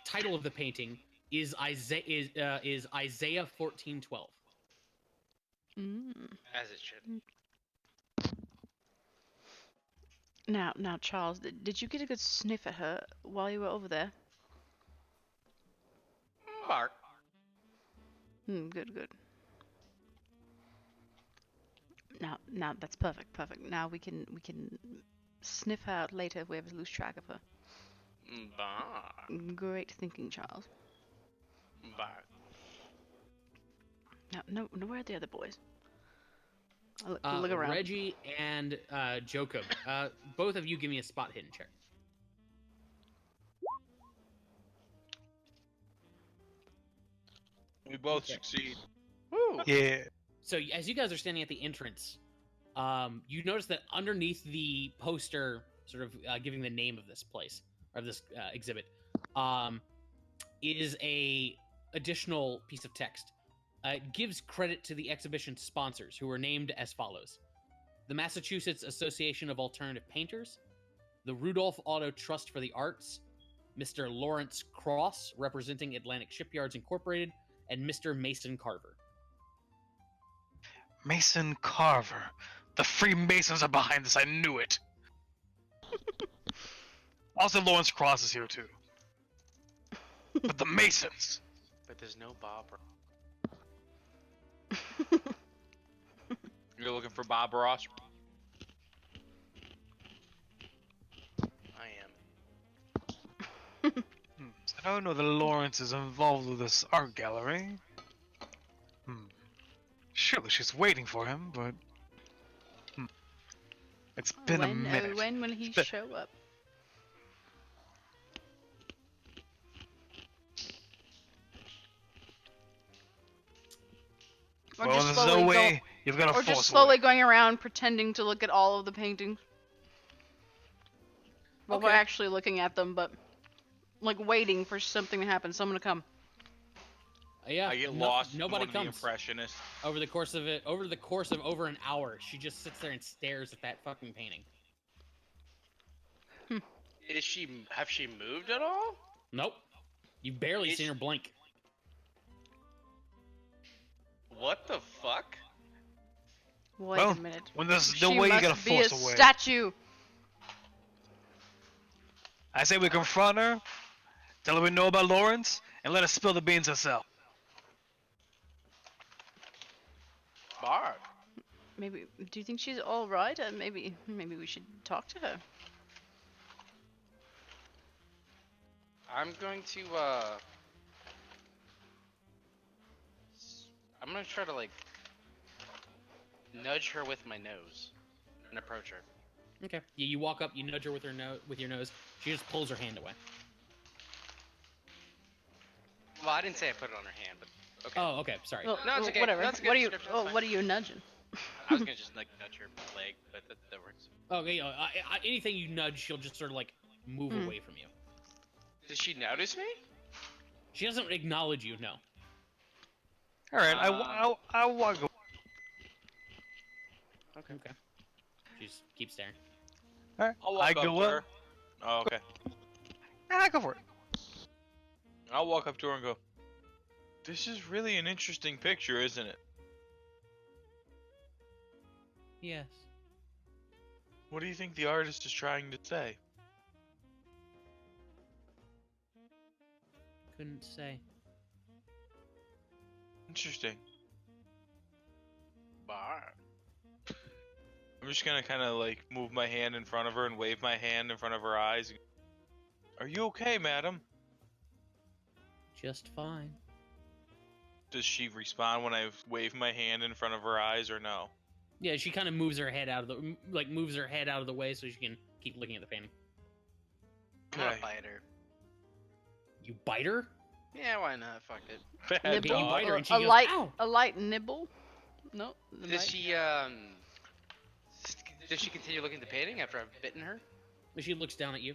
title of the painting is Isaiah 14:12. As it should. Now, Charles, did you get a good sniff at her while you were over there? Bark. Good. Now that's perfect. Now we can sniff her out later if we ever lose track of her. Bark. Great thinking, Charles. Bark. No, where are the other boys? I'll look around. Reggie and Jacob. Both of you give me a spot hidden check. We both Okay. succeed. Woo. Yeah. So as you guys are standing at the entrance, you notice that underneath the poster, sort of giving the name of this place or this exhibit, is a additional piece of text. It gives credit to the exhibition sponsors, who are named as follows: the Massachusetts Association of Alternative Painters, the Rudolph Auto Trust for the Arts, Mr. Lawrence Cross, representing Atlantic Shipyards Incorporated, and Mr. Mason Carver. Mason Carver. The Freemasons are behind this, I knew it. Also, Lawrence Cross is here too. But the Masons. But there's no Bob. You're looking for Bob Ross? I am. I don't know that Lawrence is involved with this art gallery. Surely she's waiting for him, but... It's been a minute. When will he It's been- show up? Or Well, just there's slowly no way you've got to or force just slowly away. going around pretending to look at all of the paintings. Well, we're Okay. actually looking at them, but like waiting for something to happen, someone to come. Yeah, I get no- lost. Nobody in one of comes the Impressionists. over the course of over an hour. She just sits there and stares at that fucking painting. Is she? Have she moved at all? Nope, you've barely Is- seen her blink. What the fuck? Wait Well, a minute. When there's She no way you must gotta be a force away. statue. I say we confront her, tell her we know about Lawrence, and let her spill the beans herself. Barb. Maybe. Do you think she's all right? Maybe we should talk to her. I'm going to I'm gonna try to like nudge her with my nose and approach her. Okay. You walk up, you nudge her with your nose. She just pulls her hand away. Well, I didn't say I put it on her hand, but okay. Oh, okay. Sorry. Well, No, it's okay. Whatever. That's a good What are you? description, Oh, that's what are you nudging? I was gonna just like nudge her leg, but that works. Okay. Anything you nudge, she'll just sort of like move away from you. Does she notice me? She doesn't acknowledge you. No. All right, I walk. Okay. Okay. She just keeps staring. All right, I'll walk I up go to up. her. Oh, okay. I go for it. I'll walk up to her and go, "This is really an interesting picture, isn't it? Yes. What do you think the artist is trying to say?" Couldn't say. Interesting. Barb. I'm just gonna kind of like move my hand in front of her and wave my hand in front of her eyes. Are you okay, madam? Just fine. Does she respond when I wave my hand in front of her eyes or no? Yeah, she kind of moves her head out of the way so she can keep looking at the painting. I'm gonna Okay. bite her. You bite her? Yeah, why not? Fuck it. Bad Okay, you dog. bite her and she a goes, light, "Ow!" a light nibble. No. Does she does she continue looking at the painting after I've bitten her? She looks down at you.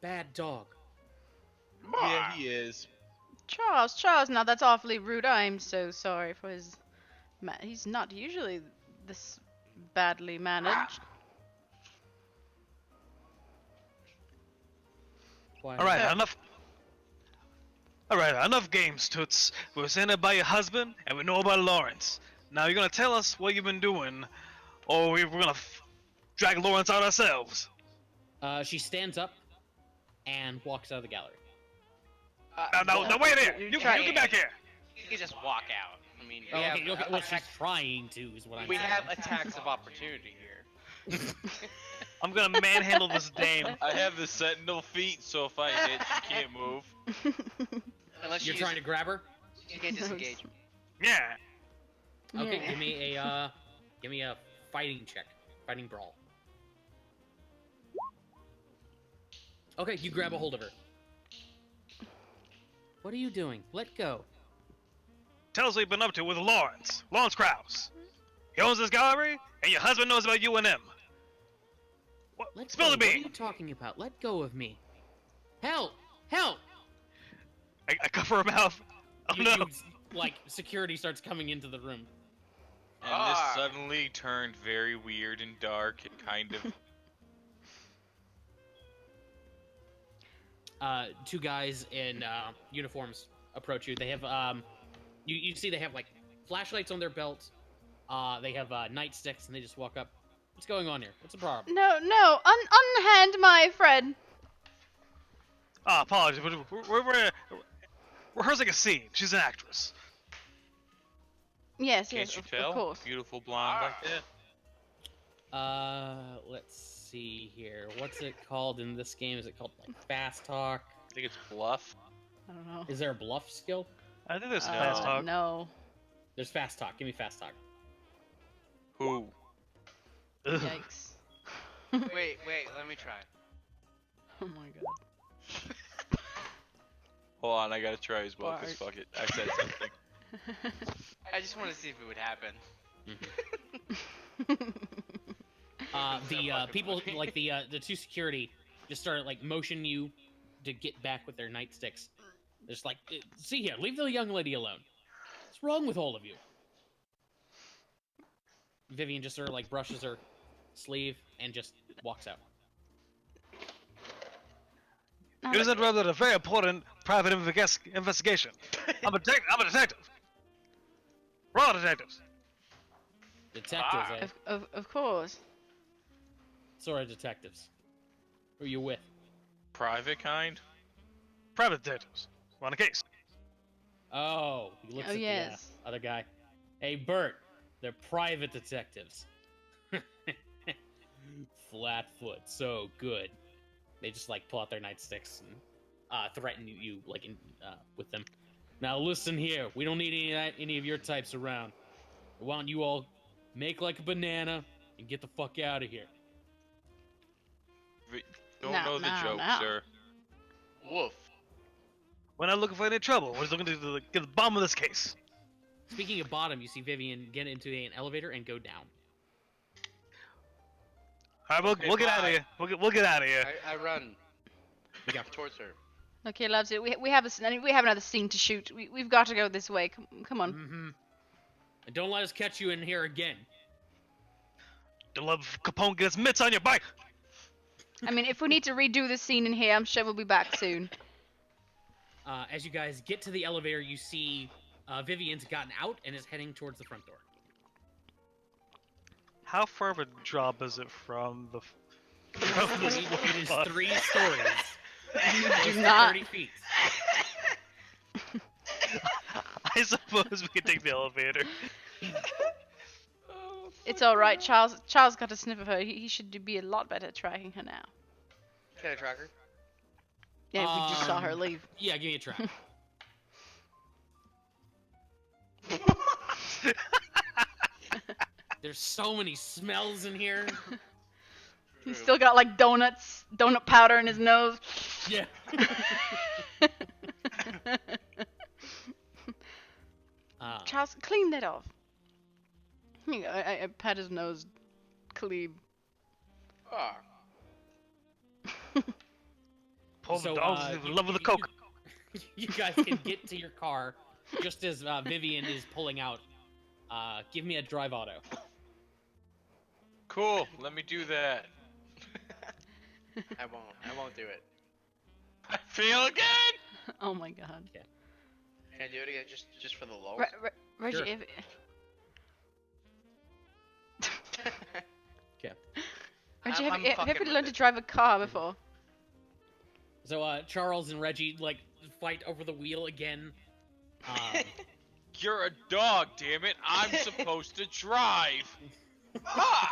Bad dog. Yeah, he is. Charles, now that's awfully rude. I'm so sorry for his. He's not usually this badly managed. Why? All right, enough. All right, enough games, Toots. We were sent by your husband, and we know about Lawrence. Now you're gonna tell us what you've been doing, or we're gonna drag Lawrence out ourselves. She stands up and walks out of the gallery. No, wait there! you're You trying- get back here! You can just walk out. I mean, Oh, we have, okay, well, she's trying to, is what I'm we saying. have attacks of opportunity here. I'm gonna manhandle this dame. I have the sentinel feet, so if I hit, she can't move. Unless You're you trying to grab her? You can't disengage. Yeah. Okay, Yeah. give me a fighting check. Fighting brawl. Okay, you grab a hold of her. What are you doing? Let go. Tell us what you've been up to with Lawrence Krause. He owns this gallery, and your husband knows about you and him. What? Let Spill go. the What are bean. you talking about? Let go of me. Help! Help! I cover her mouth. Oh You, no. like, security starts coming into the room. And this suddenly turned very weird and dark and kind of. Two guys in uniforms approach you. They have you see they have like flashlights on their belts. They have nightsticks, and they just walk up. What's going on here? What's the problem? No, unhand my friend. Apologies. We're rehearsing a scene. She's an actress. Yes, Can't yes, you of tell? course. Beautiful blonde like that. Let's see here. What's it called in this game? Is it called like fast talk? I think it's bluff. I don't know. Is there a bluff skill? I think there's No. fast talk. No. There's fast talk. Give me fast talk. Who? Ugh. Yikes. Wait, let me try. Oh my god. Hold on, I gotta try as well, cause Bark. fuck it. I said something. I just want to see if it would happen. The people like the two security just started like motioning you to get back with their nightsticks. Just like, see here, leave the young lady alone. What's wrong with all of you? Vivian just sort of like brushes her sleeve and just walks out. Isn't rather a very important private investigation. I'm a detective. We're all detectives. Detectives, Of course. Sort of detectives. Who are you with? Private kind? Private detectives. We're on a case. Oh, he looks Oh, at yes. the other guy. Hey, Bert, they're private detectives. Flatfoot, so good. They just like pull out their nightsticks and threaten you like with them. Now listen here, we don't need any of your types around. I want you all make like a banana and get the fuck out of here. Don't No, know the no, joke, no. sir. Woof. We're not looking for any trouble. We're just looking to get the bottom of this case. Speaking of bottom, you see Vivian get into an elevator and go down. All right, Okay, we'll get out of bye. here. We'll get out of here. I run Yeah. towards her. Okay, loves it. We have we have another scene to shoot. We've got to go this way. Come on. Mm-hmm. And don't let us catch you in here again. Don't let Capone get his mitts on your bike. I mean, if we need to redo this scene in here, I'm sure we'll be back soon. As you guys get to the elevator, you see Vivian's gotten out and is heading towards the front door. How far of a drop is it from the? It is 3 stories. You Close do to not. 30 feet. I suppose we could take the elevator. It's all right. Charles got a sniff of her. He should be a lot better at tracking her now. Can I track her? Yeah, we just saw her Um, leave. Yeah, give me a try. There's so many smells in here. He's still got like donut powder in his nose. Yeah. Charles, clean that off. Here you go. I pat his nose. Clean. Ah. Poor So, dog's in love with the coke. You guys can get to your car just as Vivian is pulling out. Give me a drive auto. Cool, let me do that. I won't do it. I feel good! Oh my god. Can I do it again just for the lulz? Reggie, Sure. if... Okay. Reggie, I'm have you fucking ever with learned to it. drive a car before? So Charles and Reggie like fight over the wheel again. You're a dog, damn it. I'm supposed to drive. Fuck!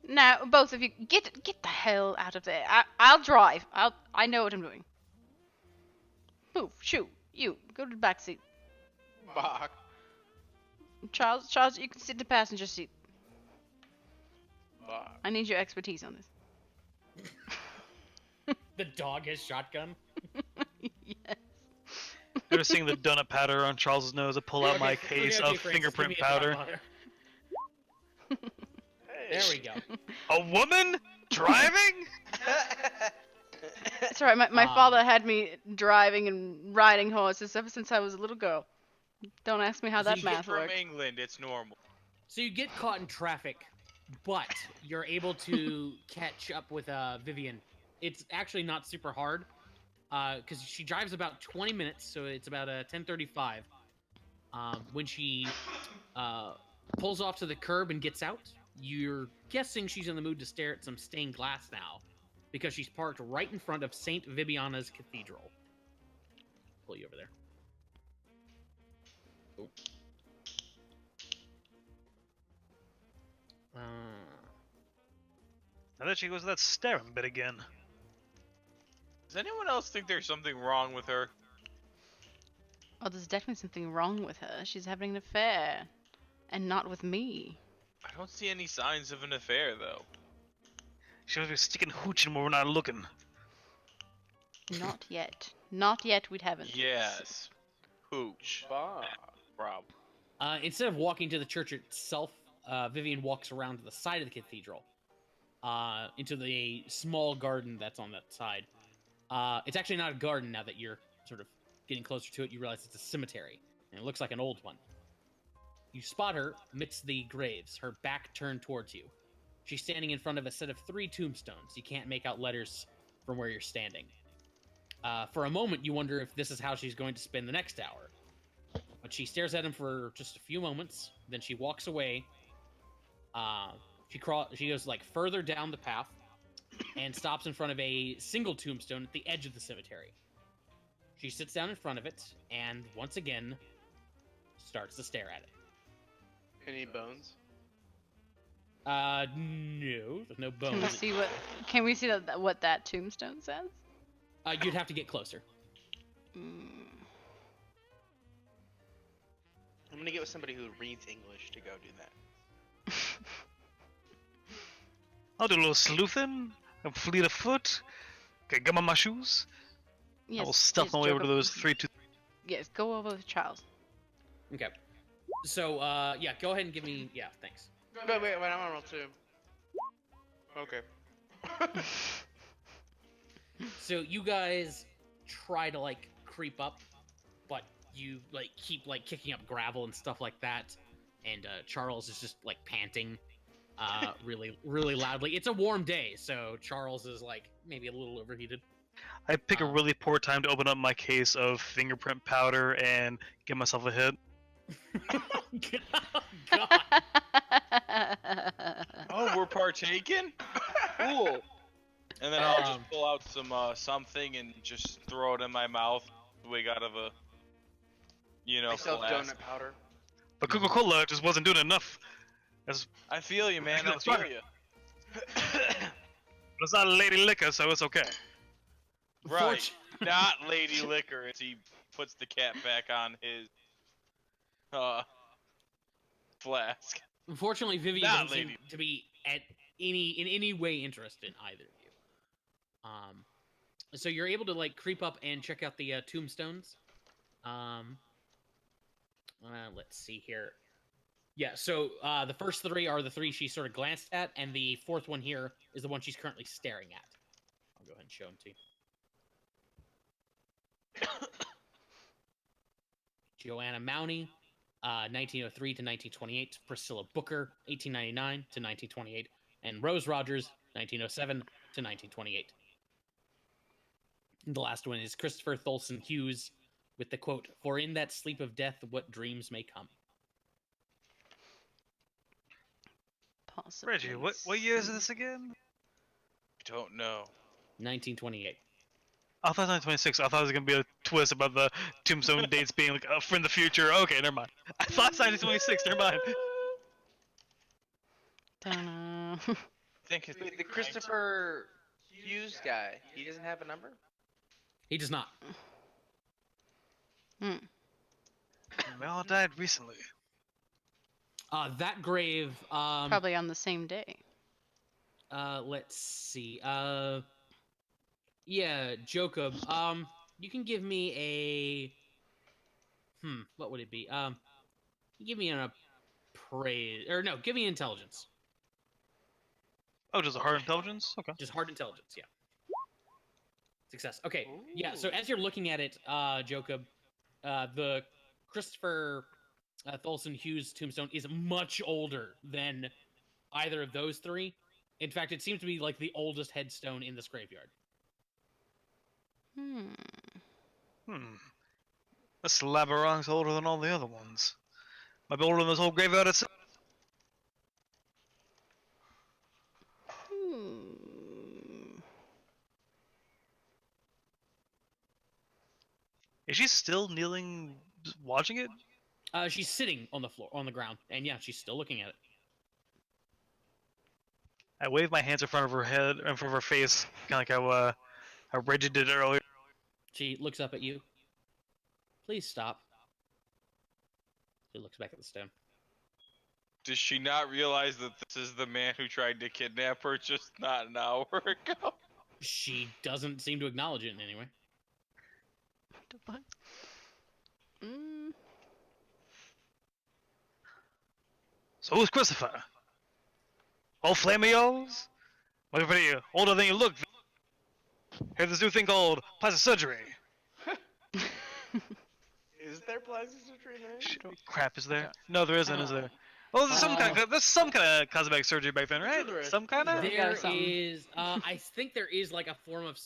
Now, both of you, get the hell out of there. I'll drive. I know what I'm doing. Move, shoot, you go to the back seat. Fuck. Charles, you can sit in the passenger seat. Fuck. I need your expertise on this. The dog has shotgun. Yes. Ever seeing the donut powder on Charles's nose? I pull out my Okay, case okay, of Francis, fingerprint give me a drive powder. auto. Hey. There we go. A woman driving? It's alright, my father had me driving and riding horses ever since I was a little girl. Don't ask me how that He's math from works. England, it's normal. So you get caught in traffic, but you're able to catch up with Vivian. It's actually not super hard, because she drives about 20 minutes, so it's about 10:35. When she pulls off to the curb and gets out, you're guessing she's in the mood to stare at some stained glass now, because she's parked right in front of Saint Vibiana's Cathedral. Pull you over there. Oh. I thought she goes that staring bit again. Does anyone else think there's something wrong with her? Oh, there's definitely something wrong with her. She's having an affair. And not with me. I don't see any signs of an affair, though. She must be sticking hooching when we're not looking. Not yet. Not yet, we haven't. Yes. Hooch. Fuck. Problem. Instead of walking to the church itself, Vivian walks around to the side of the cathedral, into the small garden that's on that side. It's actually not a garden now that you're sort of getting closer to it. You realize it's a cemetery, and it looks like an old one. You spot her amidst the graves, her back turned towards you. She's standing in front of a set of 3 tombstones. You can't make out letters from where you're standing. For a moment, you wonder if this is how she's going to spend the next hour. But she stares at him for just a few moments, then she walks away. She goes like further down the path, and stops in front of a single tombstone at the edge of the cemetery. She sits down in front of it and once again starts to stare at it. Any bones? No, there's no bones. Can we see what that tombstone says? You'd have to get closer. Mm. I'm gonna get with somebody who reads English to go do that. I'll do a little sleuthing. I'll fleet of foot. Okay, get on my shoes. Yes, I will stealth yes, my way over Jacob. to those 3 2. Yes, go over with Charles. Okay. So, yeah, go ahead and give me. Yeah, thanks. Wait, I want to roll too. Okay. So you guys try to like creep up, but you like keep like kicking up gravel and stuff like that, and Charles is just like panting, really, really loudly. It's a warm day, so Charles is like maybe a little overheated. I pick a really poor time to open up my case of fingerprint powder and give myself a hit. God. Oh, we're partaking? Cool. And then I'll just pull out some something and just throw it in my mouth, wig out of a, I still have flask. donut powder. But Coca-Cola just wasn't doing enough. I feel you, man. I That's feel right. you. But it's not lady liquor, so it's okay. Right. Not Lady Liquor as he puts the cap back on his flask. Unfortunately, Vivian Not doesn't seem lady. to be in any way interested in either of you. So you're able to like creep up and check out the tombstones. Let's see here. Yeah, so the first 3 are the 3 she sort of glanced at, and the 4th one here is the one she's currently staring at. I'll go ahead and show them to you. Joanna Mowney, 1903 to 1928. Priscilla Booker, 1899 to 1928. And Rose Rogers, 1907 to 1928. And the last one is Christopher Tholson Hughes with the quote, "For in that sleep of death, what dreams may come." Possibly. Reggie, what year is this again? I don't know. 1928. I thought it was 1926. I thought it was gonna be a twist about the tombstone dates being like from the future. Okay, never mind. I thought it was 1926. Never mind. Ta-da. I think it's Wait, the Christopher Hughes guy, he doesn't have a number? He does not. Hmm. They all died recently. That grave, Probably on the same day. let's see. Yeah, Jacob, you can give me a, what would it be? Give me an appraise, or no, give me intelligence. Oh, just a hard intelligence? Okay. Just hard intelligence, yeah. Success. Okay, yeah, so as you're looking at it, Jacob, the Christopher Tholson Hughes tombstone is much older than either of those 3. In fact, it seems to be like the oldest headstone in this graveyard. This Labarong's older than all the other ones. Might be older than this whole graveyard itself. Is she still kneeling, just watching it? She's sitting on the floor, on the ground, and yeah, she's still looking at it. I wave my hands in front of her head, in front of her face, kind of like how Reggie did earlier. She looks up at you. Please stop. She looks back at the stone. Does she not realize that this is the man who tried to kidnap her just not an hour ago? She doesn't seem to acknowledge it in any way. What the fuck? So who's Christopher? Old flame of yours? Looking pretty older than you look. Here's this new thing called plastic surgery. Is there plastic surgery there? Crap, is there? No, there isn't, is there? Well, there's some kind of cosmetic surgery back then, right? There is. Some kind of. There something. is, I think there is like a form of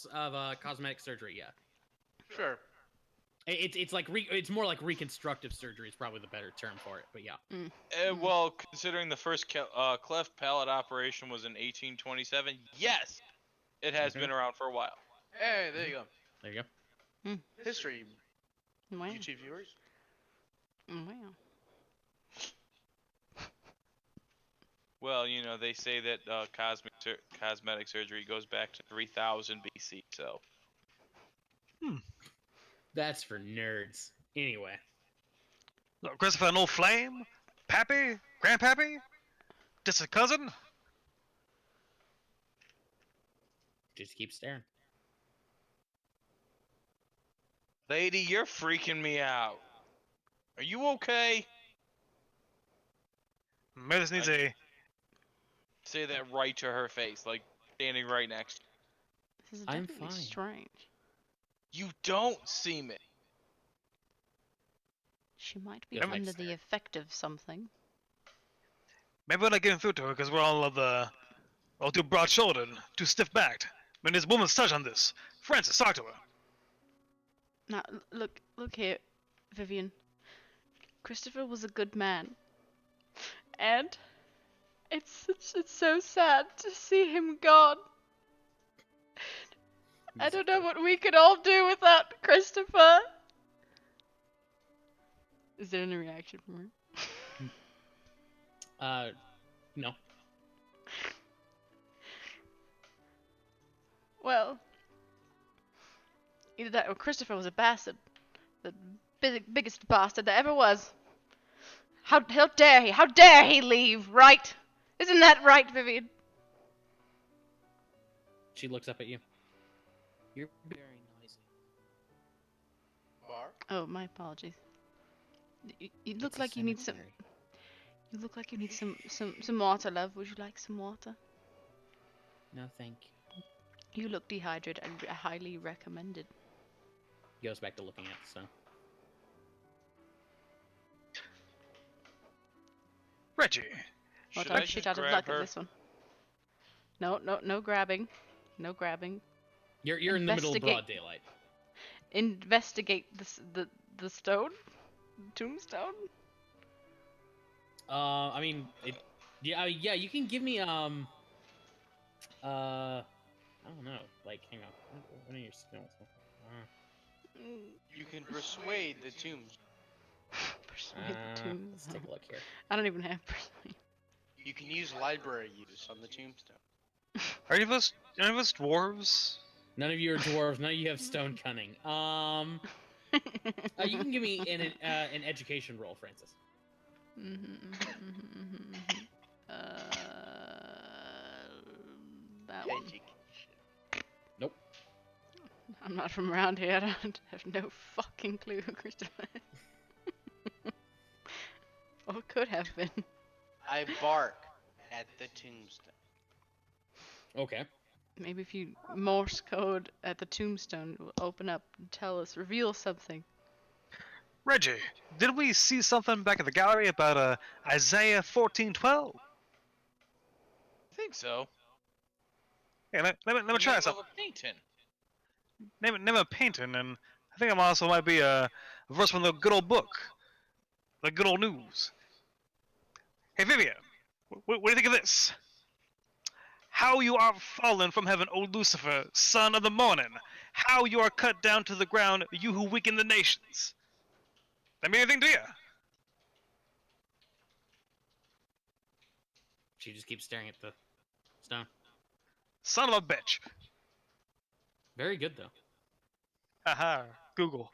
cosmetic surgery. Yeah, Sure. it's like it's more like reconstructive surgery is probably the better term for it. But yeah, Well, considering the first cleft palate operation was in 1827, yes. It has Okay. been around for a while. Hey, there you go. There you go. History, Wow. YouTube viewers. Wow. Well, you know, they say that cosmetic surgery goes back to 3000 BC, so. That's for nerds. Anyway, Look, Christopher, no flame? Pappy? Grandpappy? Just a cousin? just keep staring. Lady, you're freaking me out. Are you okay? Maybe this needs a... Say that right to her face, like standing right next to This is I'm definitely fine. strange. you. You don't seem it. She might be Feels like under the staring. effect of something. Maybe we're not getting through to her because we're all too broad-shouldered, too stiff-backed. When there's a woman's touch on this. Francis, talk to her. Now, look here, Vivian. Christopher was a good man. And it's so sad to see him gone. I don't know what we could all do without Christopher. Is there any reaction from her? No. Well, either that or Christopher was a bastard. The biggest bastard there ever was. How dare he? How dare he leave, right? Isn't that right, Vivian? She looks up at you. You're very noisy. Bar. Oh, my apologies. You look It's a like you need some. cemetery. You look like you need some water, love. Would you like some water? No, thank you. You look dehydrated and highly recommended. He goes back to looking at the stone. Reggie. Well, Should talk I shit just out of grab luck her? at this one. No grabbing. No grabbing. You're in the middle of Investigate. broad daylight. Investigate the stone? Tombstone? I mean, yeah, you can give me I don't know, like, hang on, what are your skills? You can persuade the tombs. Persuade the Let's take tombstone. a look here. I don't even have persuade. You can use library use on the tombstone. Are any of us dwarves? None of you are dwarves. None of you have stone cunning. You can give me an education roll, Francis. That one. Education. Nope. I'm not from around here. I don't have no fucking clue who Christopher is. Or could have been. I bark at the tombstone. Okay. Maybe if you Morse code at the tombstone, it will open up and tell us, reveal something. Reggie, did we see something back at the gallery about Isaiah 14:12? I think so. Yeah, let me try Name something. of a painting. Name a painting, and I think I'm also might be a verse from the good old book, the good old news. Hey Vivian, what do you think of this? How you are fallen from heaven, O Lucifer, son of the morning! How you are cut down to the ground, you who weaken the nations! That mean anything to you? She just keeps staring at the stone. Son of a bitch! Very good though. Haha, Google.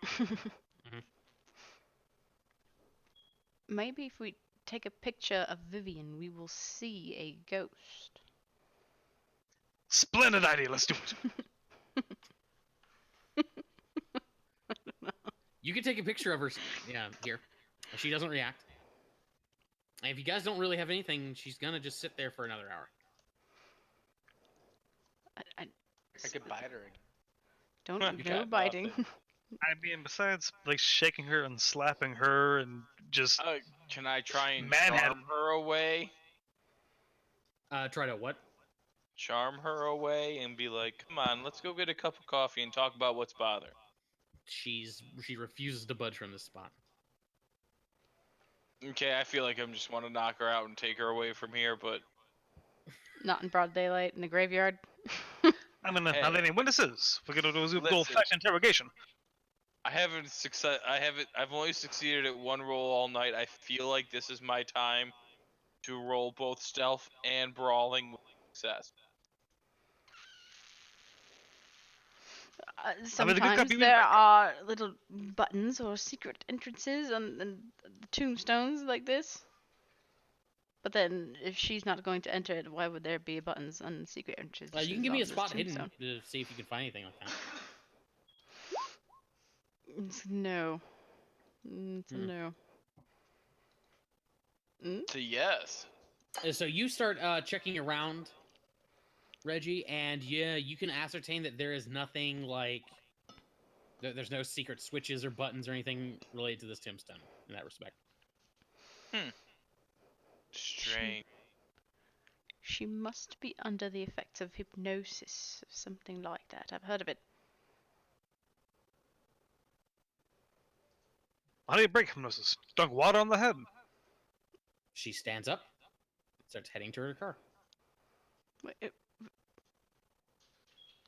Maybe if we take a picture of Vivian, we will see a ghost. Splendid idea, let's do it. You can take a picture of her. Yeah, here. If she doesn't react. And if you guys don't really have anything, she's gonna just sit there for another hour. I could bite her. Don't You no got biting. nothing. I mean, besides like shaking her and slapping her and just Can I try and Manhattan. charm her away? Try to what? Charm her away and be like, come on, let's go get a cup of coffee and talk about what's bothering. She refuses to budge from this spot. Okay, I feel like I just want to knock her out and take her away from here, but Not in broad daylight in the graveyard. I mean, Hey. are there any witnesses? We're gonna do a good Listen. old-fashioned interrogation. I've only succeeded at one roll all night. I feel like this is my time to roll both stealth and brawling with success. I mean, the good Sometimes copy there back. are little buttons or secret entrances on the tombstones like this. But then, if she's not going to enter it, why would there be buttons and secret entrances? You can give me on a this spot hidden tombstone? to see if you can find anything like that. It's no. It's a Hmm. no. So yes. So you start checking around, Reggie, and yeah, you can ascertain that there is nothing like there's no secret switches or buttons or anything related to this tombstone in that respect. Strange. She must be under the effects of hypnosis or something like that. I've heard of it. How do you break hypnosis? Dunk water on the head. She stands up, starts heading to her car. Wait,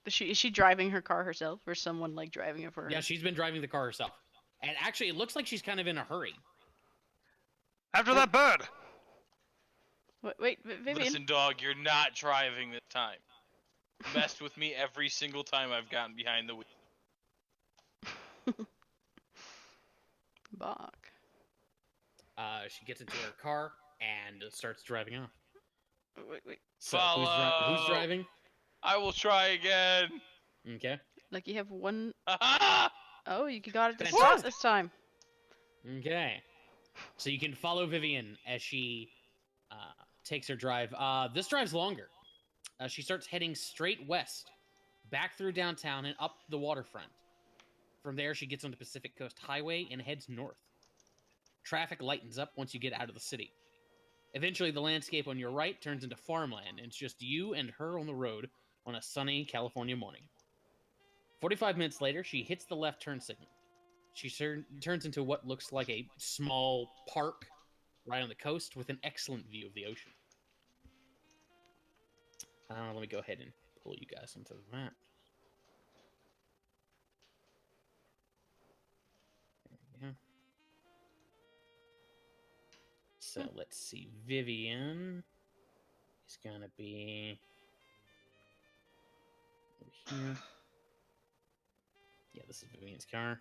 is she driving her car herself, or someone like driving it for her? Yeah, she's been driving the car herself, and actually, it looks like she's kind of in a hurry. After that bird. Wait, Vivian. Listen, dog, you're not driving this time. You messed with me every single time I've gotten behind the wheel. Bach. She gets into her car and starts driving off. Wait. So Follow. who's driving? I will try again. Okay. Like you have one. Ha Oh, you got it to Fantastic. spot this time. Okay. So you can follow Vivian as she takes her drive. This drive's longer. She starts heading straight west, back through downtown and up the waterfront. From there, she gets on the Pacific Coast Highway and heads north. Traffic lightens up once you get out of the city. Eventually, the landscape on your right turns into farmland, and it's just you and her on the road on a sunny California morning. 45 minutes later, she hits the left turn signal. She turns into what looks like a small park right on the coast with an excellent view of the ocean. Let me go ahead and pull you guys into that. There we go. So let's see. Vivian is gonna be over here. Yeah, this is Vivian's car.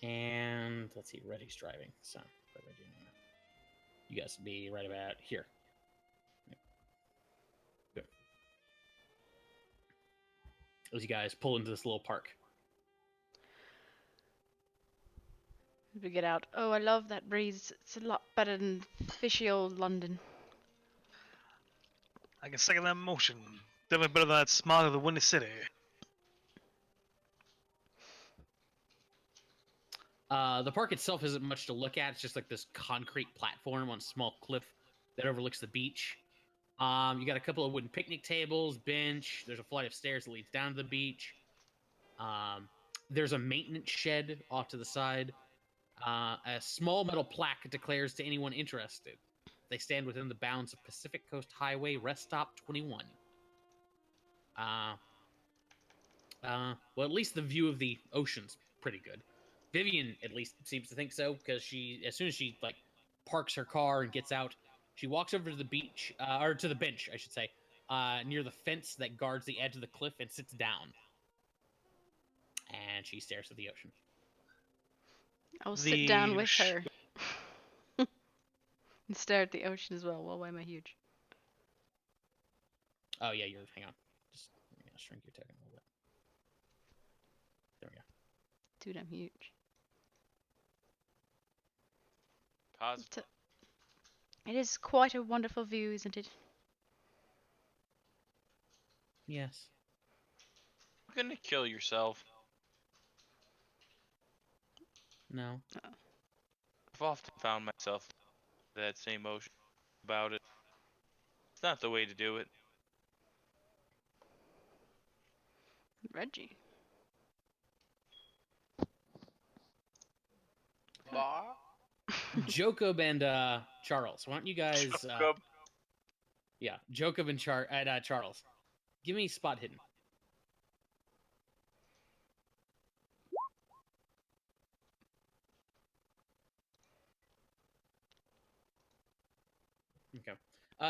And let's see, Reddy's driving. So what am I doing now? You guys will be right about here. Good. As you guys pull into this little park. We get out. Oh, I love that breeze. It's a lot better than fishy old London. I can second that motion. Definitely better than that smog of the windy city. The park itself isn't much to look at. It's just like this concrete platform on a small cliff that overlooks the beach. You got a couple of wooden picnic tables, bench. There's a flight of stairs that leads down to the beach. There's a maintenance shed off to the side. A small metal plaque declares to anyone interested, they stand within the bounds of Pacific Coast Highway Rest Stop 21. Well, at least the view of the ocean's pretty good. Vivian at least seems to think so, because as soon as she like parks her car and gets out, she walks over to the beach, or to the bench, I should say, near the fence that guards the edge of the cliff and sits down. And she stares at the ocean. I'll sit down with her. And stare at the ocean as well. Well, why am I huge? Oh yeah, hang on. Just shrink your token a little bit. There we go. Dude, I'm huge. Positive. It is quite a wonderful view, isn't it? Yes. You're gonna kill yourself. No. I've often found myself that same emotion about it. It's not the way to do it. Reggie. Bar? Jacob and Charles. Why don't you guys? Jacob. Yeah, Jacob and Charles. Give me spot hidden.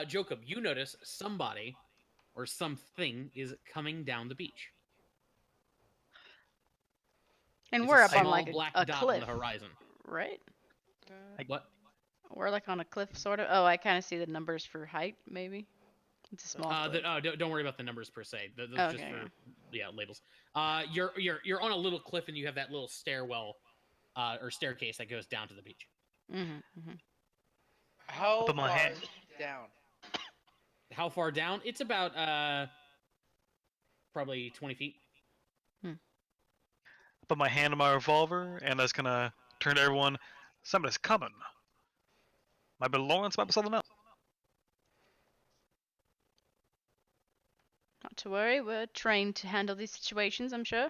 Jacob, you notice somebody or something is coming down the beach. And It's we're a up on small like black a dot cliff, on the horizon. right? What? We're like on a cliff, sort of. Oh, I kind of see the numbers for height, maybe. It's a small cliff. Don't worry about the numbers per se. Those just Okay, for labels. You're on a little cliff and you have that little stairwell or staircase that goes down to the beach. Mm-hmm. How Put my far hand- down? How far down? It's about probably 20 feet. Put my hand on my revolver, and that's gonna turn to everyone. Somebody's coming. Might be Lawrence, might be something else. Not to worry, we're trained to handle these situations, I'm sure.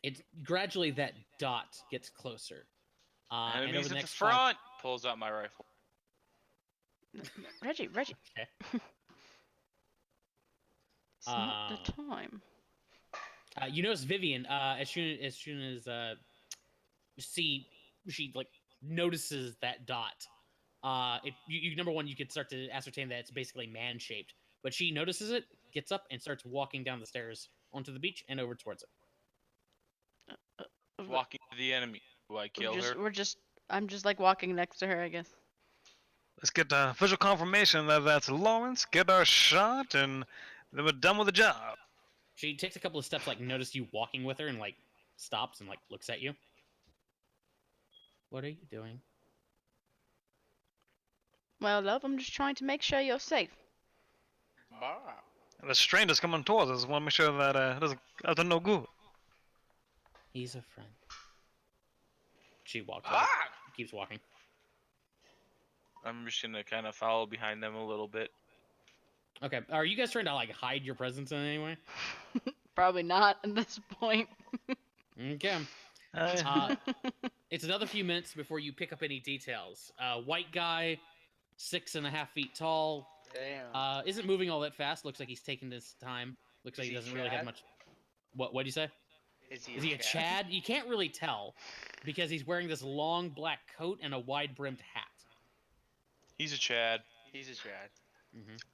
It's gradually that dot gets closer. And over Enemies the at the next front. Pulls out my rifle. Reggie. Okay. It's not the time. You notice Vivian. As soon as she like notices that dot. Number one, you could start to ascertain that it's basically man shaped. But she notices it, gets up, and starts walking down the stairs onto the beach and over towards it. Walking to the enemy. Do I kill her? I'm just like walking next to her, I guess. Let's get visual confirmation that that's Lawrence, get our shot, and then we're done with the job. She takes a couple of steps, like notice you walking with her, and like stops and like looks at you. What are you doing? Well, love, I'm just trying to make sure you're safe. Bah. The stranger's coming towards us. Want to make sure that it doesn't no good. He's a friend. She walks Ah! over, keeps walking. I'm just gonna kind of follow behind them a little bit. Okay, are you guys trying to like hide your presence in any way? Probably not at this point. Okay. It's another few minutes before you pick up any details. White guy, 6.5 feet tall. Damn. Isn't moving all that fast. Looks like he's taking his time. Looks like Is he he doesn't really have Chad? much. What'd you say? Is Is he a Chad? You can't really tell because he's wearing this long black coat and a wide brimmed hat. He's a Chad. He's a Chad.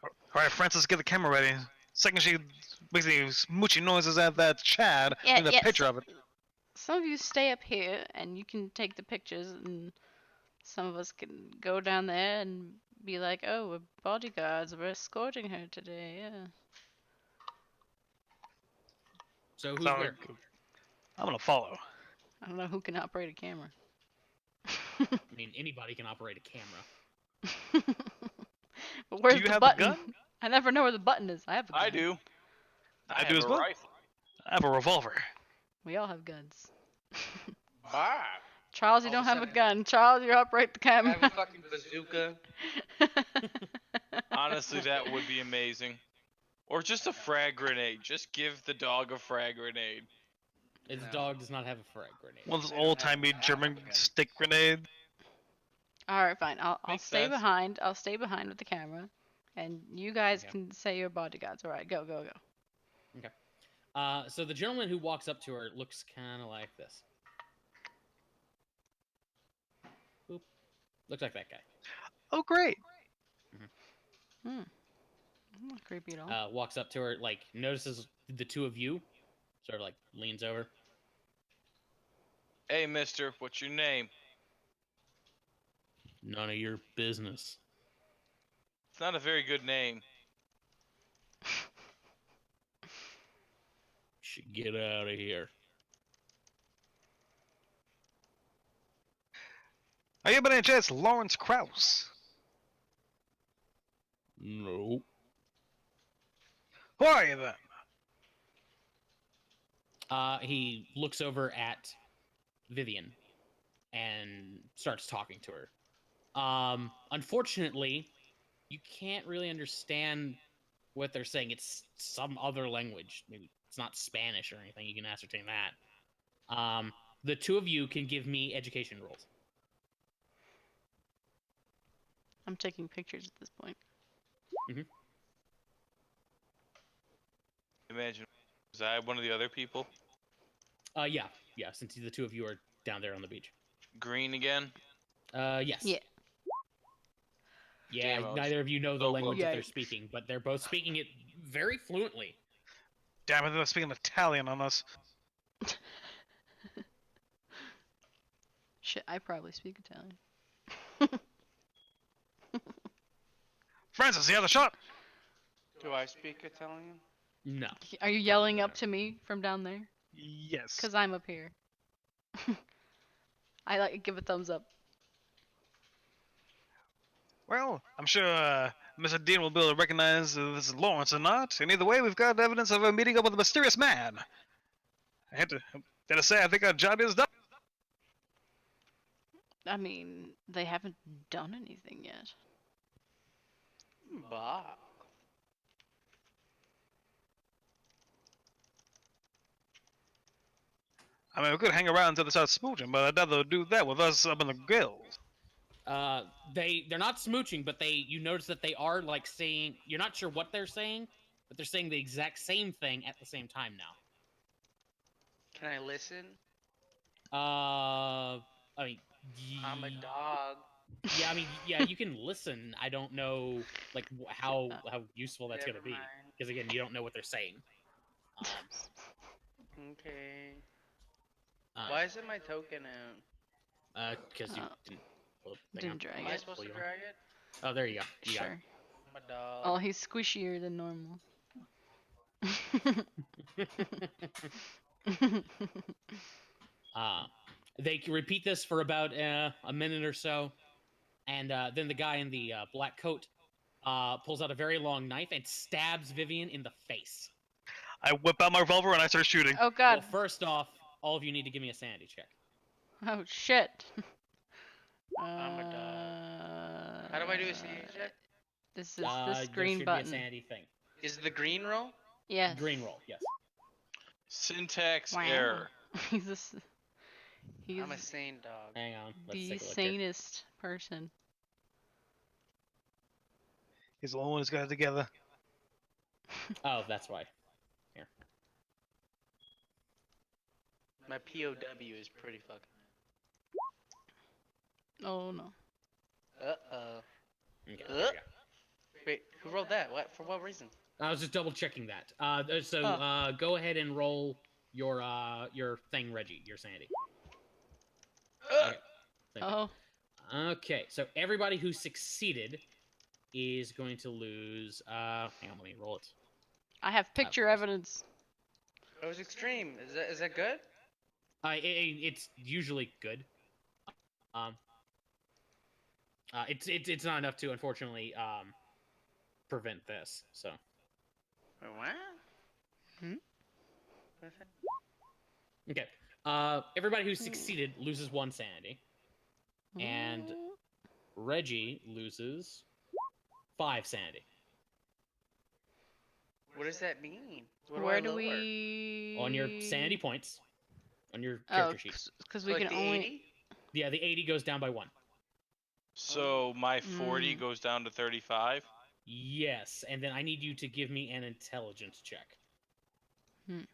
All right, Francis, get the camera ready. Second she makes any smoochy noises at that Chad, Yeah, need a yeah, picture of it. Some of you stay up here and you can take the pictures, and some of us can go down there and be like, oh, we're bodyguards, we're escorting her today, yeah. So who's Sound where? like- I'm gonna follow. I don't know who can operate a camera. I mean, anybody can operate a camera. But where's Do you the have the button? gun? I never know where the button is. I have a gun. I do. I have do as a well. rifle. I have a revolver. We all have guns. Bah. Charles, you All don't of a have a sudden- gun. Charles, you operate the I camera. have a fucking bazooka. Honestly, that would be amazing. Or just a frag grenade. Just give the dog a frag grenade. Its No. dog does not have a frag grenade. One of those They don't old timey have German African. stick grenade. All right, fine. I'll Makes stay sense. behind. I'll stay behind with the camera, and you guys Okay. can say you're bodyguards. All right, go. So the gentleman who walks up to her looks kind of like this. Boop. Looks like that guy. Oh, great. Not creepy at all. Walks up to her, like notices the two of you, sort of like leans over. Hey, mister, what's your name? None of your business. It's not a very good name. Should get out of here. Are you by any chance Lawrence Krauss? No. Who are you then? He looks over at Vivian and starts talking to her. Unfortunately, you can't really understand what they're saying. It's some other language. Maybe it's not Spanish or anything. You can ascertain that. The two of you can give me education rolls. I'm taking pictures at this point. Imagine, was I one of the other people? Yeah. Since the two of you are down there on the beach. Green again. Yes. Yeah. Yeah, Damos. neither of you know the Oh, language that they're Yikes. speaking, but they're both speaking it very fluently. Damn it, they're speaking Italian on us. Shit, I probably speak Italian. Francis, you have the shot. Do I speak Italian? No. Are you yelling up to me from down there? Yes. Cause I'm up here. I like give a thumbs up. Well, I'm sure Mr. Dean will be able to recognize if this is Lawrence or not. And either way, we've got evidence of a meeting up with a mysterious man. Gotta say, I think our job is done. I mean, they haven't done anything yet. Bah. I mean, we could hang around until they start smooching, but I'd rather do that with us up in the gills. They're not smooching, but you notice that they are like saying, you're not sure what they're saying, but they're saying the exact same thing at the same time now. Can I listen? I mean, I'm a dog. Yeah, I mean, yeah, you can listen. I don't know, like, how useful that's Never gonna be, mind. because again, you don't know what they're saying. Okay. Why isn't my token out? Because you Oh. didn't. Pull the thing Didn't out. drag Am I it. supposed to Pull you drag it? Oh, there you go. You got Sure. I'm a dog. Oh, he's squishier than normal. it. They can repeat this for about a minute or so, and then the guy in the black coat pulls out a very long knife and stabs Vivian in the face. I whip out my revolver and I start shooting. Oh god. Well, first off, all of you need to give me a sanity check. Oh shit. I'm a dog. How do I do a sanity check? This is There this green should button. be a sanity thing. Is the green roll? Yes. Green roll, yes. Syntax Wow. error. He's he's I'm a sane dog. Hang on. Let's the take a look here. sanest person. He's the only one who's got it together. Oh, that's why. My POW is pretty fucking. Oh no. Uh-oh. Okay, there we go. Wait, who rolled that? What? For what reason? I was just double checking that. So go ahead and roll your thing, Reggie, your sanity. Okay. Same thing. Oh. Okay, so everybody who succeeded is going to lose. Hang on, let me roll it. I have picture evidence. It was extreme. Is that good? It's usually good. It's not enough to unfortunately prevent this. So. Wait, what? Hmm? What's that? Okay. Everybody who succeeded loses 1 sanity, and Reggie loses 5 sanity. What does that mean? What Where I do lower? we? On your sanity points, on your character sheet. because we Like can the only. 80? Yeah, the 80 goes down by 1. So my 40 goes down to 35. Yes, and then I need you to give me an intelligence check. Let's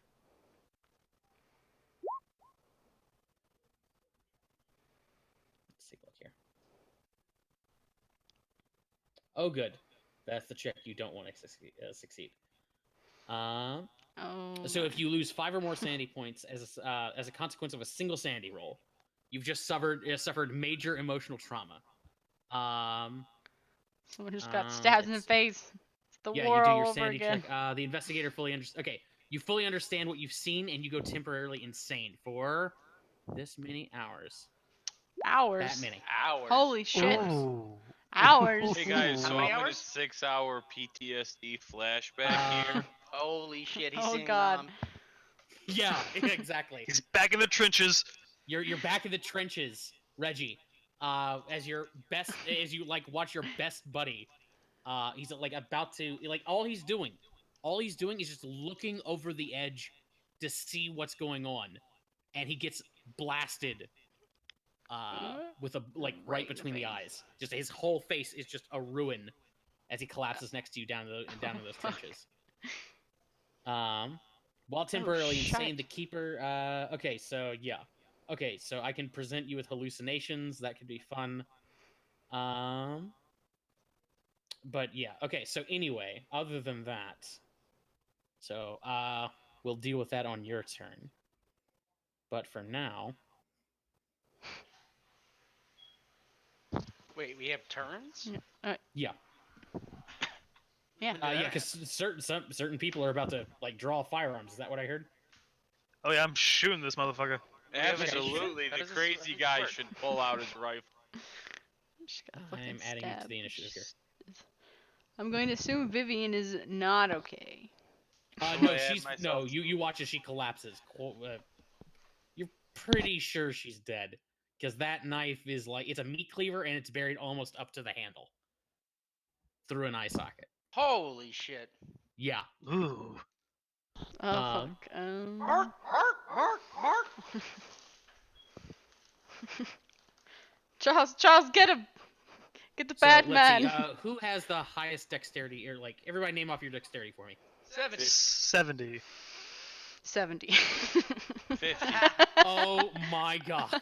take a look here. Oh, good. That's the check you don't want to succeed. Oh. So if you lose 5 or more sanity points as a consequence of a single sanity roll, you've just suffered major emotional trauma. Someone just got stabbed in the face. It's the Yeah, war you do all your over sanity again. check. The investigator fully understands. Okay, you fully understand what you've seen, and you go temporarily insane for this many hours. Hours. That many. Hours. Holy shit. Ooh. Hours. Hey guys, How so many I'm in a hours? 6-hour PTSD flashback here. Holy shit, he's Oh, seeing God. Yeah, exactly. He's back in the trenches. You're back in the trenches, Reggie. As you like watch your best buddy. He's like about to all he's doing is just looking over the edge to see what's going on, and he gets blasted. With a right Right in the between the face. eyes. Just his whole face is just a ruin as he collapses next to you down in those fuck. trenches. While temporarily shite. insane, the keeper. Okay, so yeah, Okay, so I can present you with hallucinations. That could be fun. But yeah, okay. So anyway, other than that, so we'll deal with that on your turn. But for now, Wait, we have turns? yeah, Yeah. yeah, because certain people are about to like draw firearms. Is that what I heard? Oh yeah, I'm shooting this motherfucker. have a Absolutely, How the does this- crazy how does this guy work? should pull out his rifle. Just gotta I fucking am adding you to stab. the initiative here. I'm going to assume Vivian is not okay. Go No, ahead, she's myself. no. You watch as she collapses. You're pretty sure she's dead because that knife is like it's a meat cleaver and it's buried almost up to the handle through an eye socket. Holy shit. Yeah. Ooh. Oh Um, fuck. Mark, Mark, Mark. Charles, get him! Get the So bad let's see. man. Who has the highest dexterity? Or like everybody, name off your dexterity for me. 70. 70. 70. 50. Oh my god.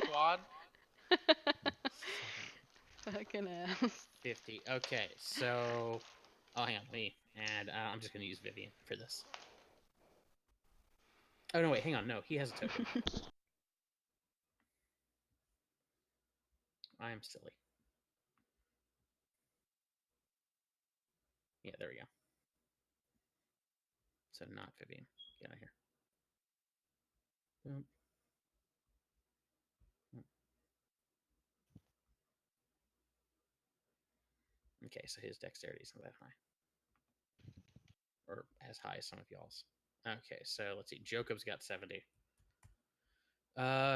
Squad. Fucking ass. 50. Okay, so hang on, me and I'm just gonna use Vivian for this. Oh no, wait, hang on. No, he has a token. I am silly. Yeah, there we go. So not Vivian. Get out of here. Boom. Okay, so his dexterity isn't that high. Or as high as some of y'all's. Okay, so let's see. Jacob's got 70.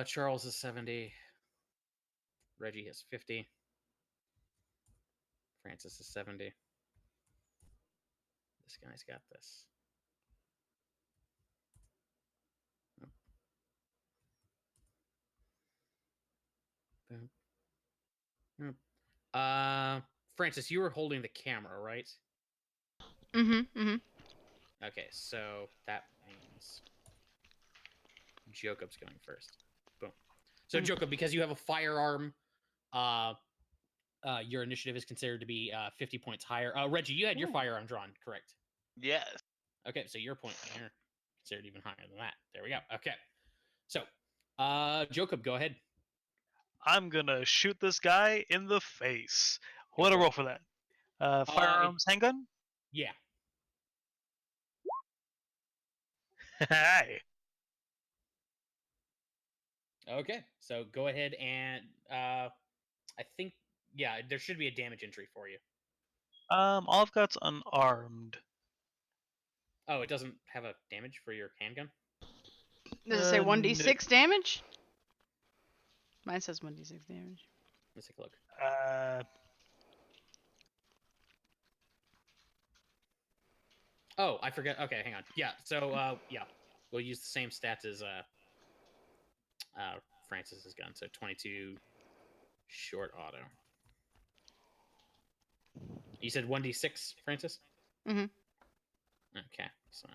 Charles is 70. Reggie has 50. Francis is 70. This guy's got this. Boom. Boom. Francis, you were holding the camera, right? Mm-hmm. Okay, so that means Jacob's going first. Boom. So Jacob, because you have a firearm, your initiative is considered to be 50 points higher. Reggie, you had your firearm drawn, correct? Yes. Okay, so your point here considered even higher than that. There we go. Okay. So, Jacob, go ahead. I'm gonna shoot this guy in the face. What a roll for that? Firearms handgun? Yeah. Hey. Okay. So go ahead and I think there should be a damage entry for you. All I've got's unarmed. Oh, it doesn't have a damage for your handgun? Does it say No. 1d6 damage? Mine says 1d6 damage. Let's take a look. Oh, I forgot. Okay, hang on. Yeah, so we'll use the same stats as Francis's gun. So 22 short auto. You said 1d6, Francis? Mm-hmm. Okay, so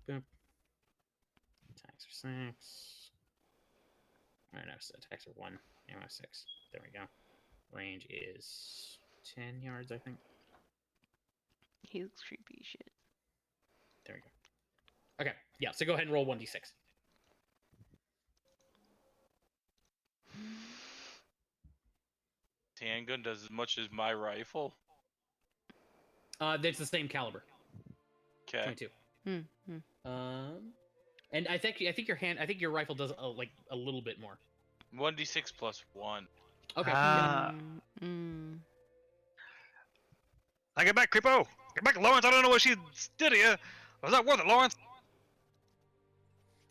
boom. Attacks are 6. I don't know, so attacks are 1, ammo 6. There we go. Range is 10 yards, I think. He looks creepy as shit. There we go. Okay, yeah, so go ahead and roll 1d6. Handgun does as much as my rifle. That's the same caliber. Okay. 22. Hmm. And I think your rifle does like a little bit more. 1d6 plus 1. Okay. Ah. Mm. I get back, creepo! Get back, Lawrence! I don't know what she did here! Was that worth it, Lawrence?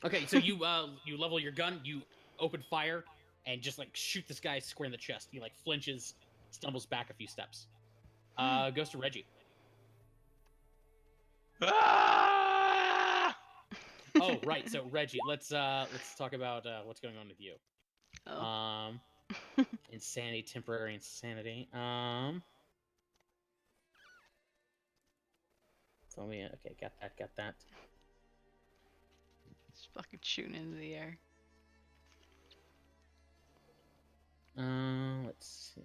Okay, so you level your gun, you open fire, and just like shoot this guy square in the chest. He like flinches, stumbles back a few steps. Goes to Reggie. Ah! Oh, right. So Reggie, let's talk about what's going on with you. Oh. Insanity, temporary insanity. So okay, got that. Just fucking shooting into the air. Let's see.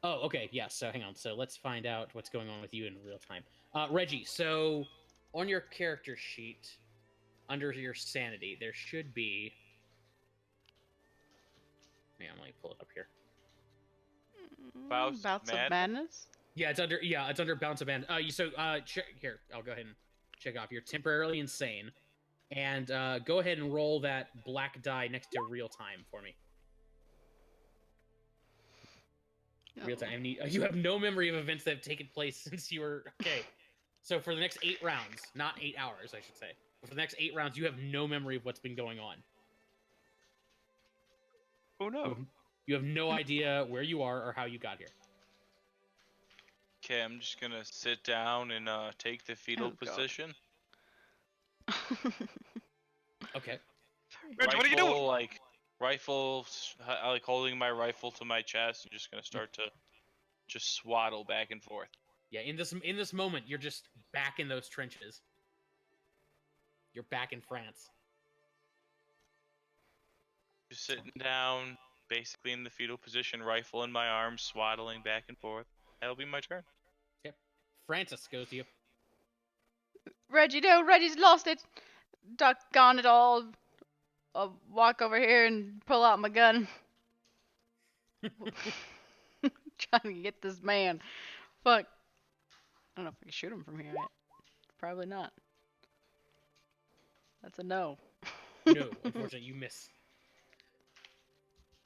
Oh, okay, yeah, so hang on. So let's find out what's going on with you in real time. Reggie, so on your character sheet, under your sanity, there should be... Hang on, let me pull it up here. Bouts of Bouts of Madness? madness? Yeah, it's under Bounce of Band. Here, I'll go ahead and check off. You're temporarily insane. And go ahead and roll that black die next to real time for me. Real time. You have no memory of events that have taken place since you were... Okay. So for the next 8 rounds, not 8 hours, I should say. But for the next 8 rounds, you have no memory of what's been going on. Oh no. You have no idea where you are or how you got here. Okay, I'm just gonna sit down and take the fetal Oh, God. position. Okay. Reggie, what are you doing? Like rifle, like holding my rifle to my chest, and just gonna start to just swaddle back and forth. Yeah, in this moment, you're just back in those trenches. You're back in France. Just sitting down, basically in the fetal position, rifle in my arms, swaddling back and forth. That'll be my turn. Okay. Francis goes to you. Reggie, no, Reggie's lost it. Doggone it all. I'll walk over here and pull out my gun. Trying to get this man. Fuck. I don't know if I can shoot him from here. Probably not. That's a no. No, unfortunately, you miss.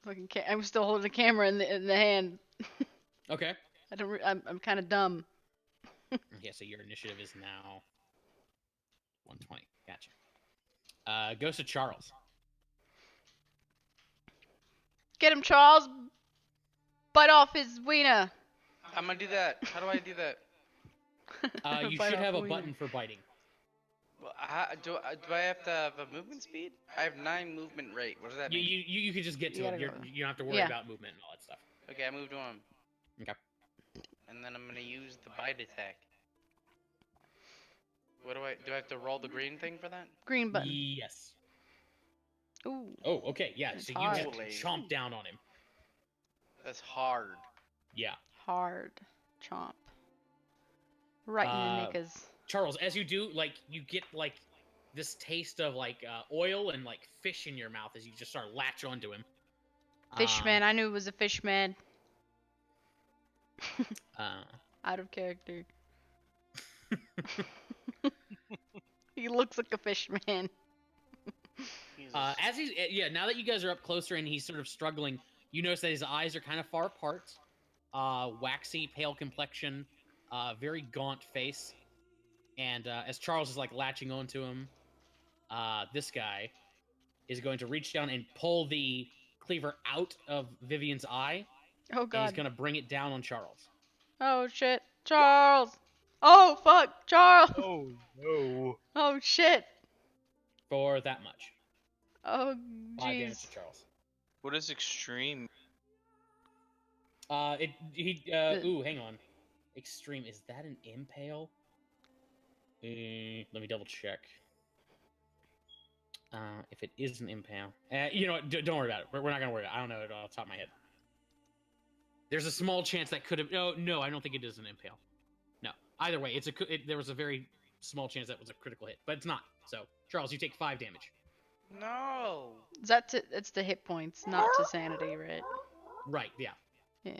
Fucking I'm still holding the camera in the hand. Okay. I don't. I'm kind of dumb. Okay, so your initiative is now 120. Gotcha. Goes to Charles. Get him, Charles. Bite off his wiener. I'm gonna do that. How do I do that? You Bite should off have a wiener. button for biting. Well, do I have to have a movement speed? I have 9 movement rate. What does that mean? You can just get to You it. gotta You go. don't have to worry Yeah. about movement and all that stuff. Okay, I moved on. Okay. And then I'm gonna use the bite attack. What do I have to roll the green thing for that? Green button. Yes. Ooh. Oh, okay. Yeah. It's So you hard. just Holy. chomp down on him. That's hard. Yeah. Hard. Chomp. Right in the knickers. Charles, as you do, like you get like this taste of like oil and like fish in your mouth as you just start latch onto him. Fishman. I knew it was a fishman. Uh, Out of character. He looks like a fishman. as he's now that you guys are up closer and he's sort of struggling, you notice that his eyes are kind of far apart. Waxy, pale complexion, very gaunt face. And as Charles is like latching onto him, this guy is going to reach down and pull the cleaver out of Vivian's eye. Oh And he's god. going to bring it down on Charles. Oh shit. Charles. Oh fuck. Charles. Oh no. Oh shit. For that much. Oh 5 damage jeez. to Charles. What is extreme? Ooh, hang on. Extreme, is that an impale? Let me double check. If it is an impale, you know what? Don't worry about it. We're not gonna worry about it. I don't know it off the top of my head. There's a small chance that could have. No, I don't think it is an impale. No. Either way, there was a very small chance that was a critical hit, but it's not. So, Charles, you take 5 damage. No. Is that it's the hit points, not to sanity, right? Right? Yeah. Yeah.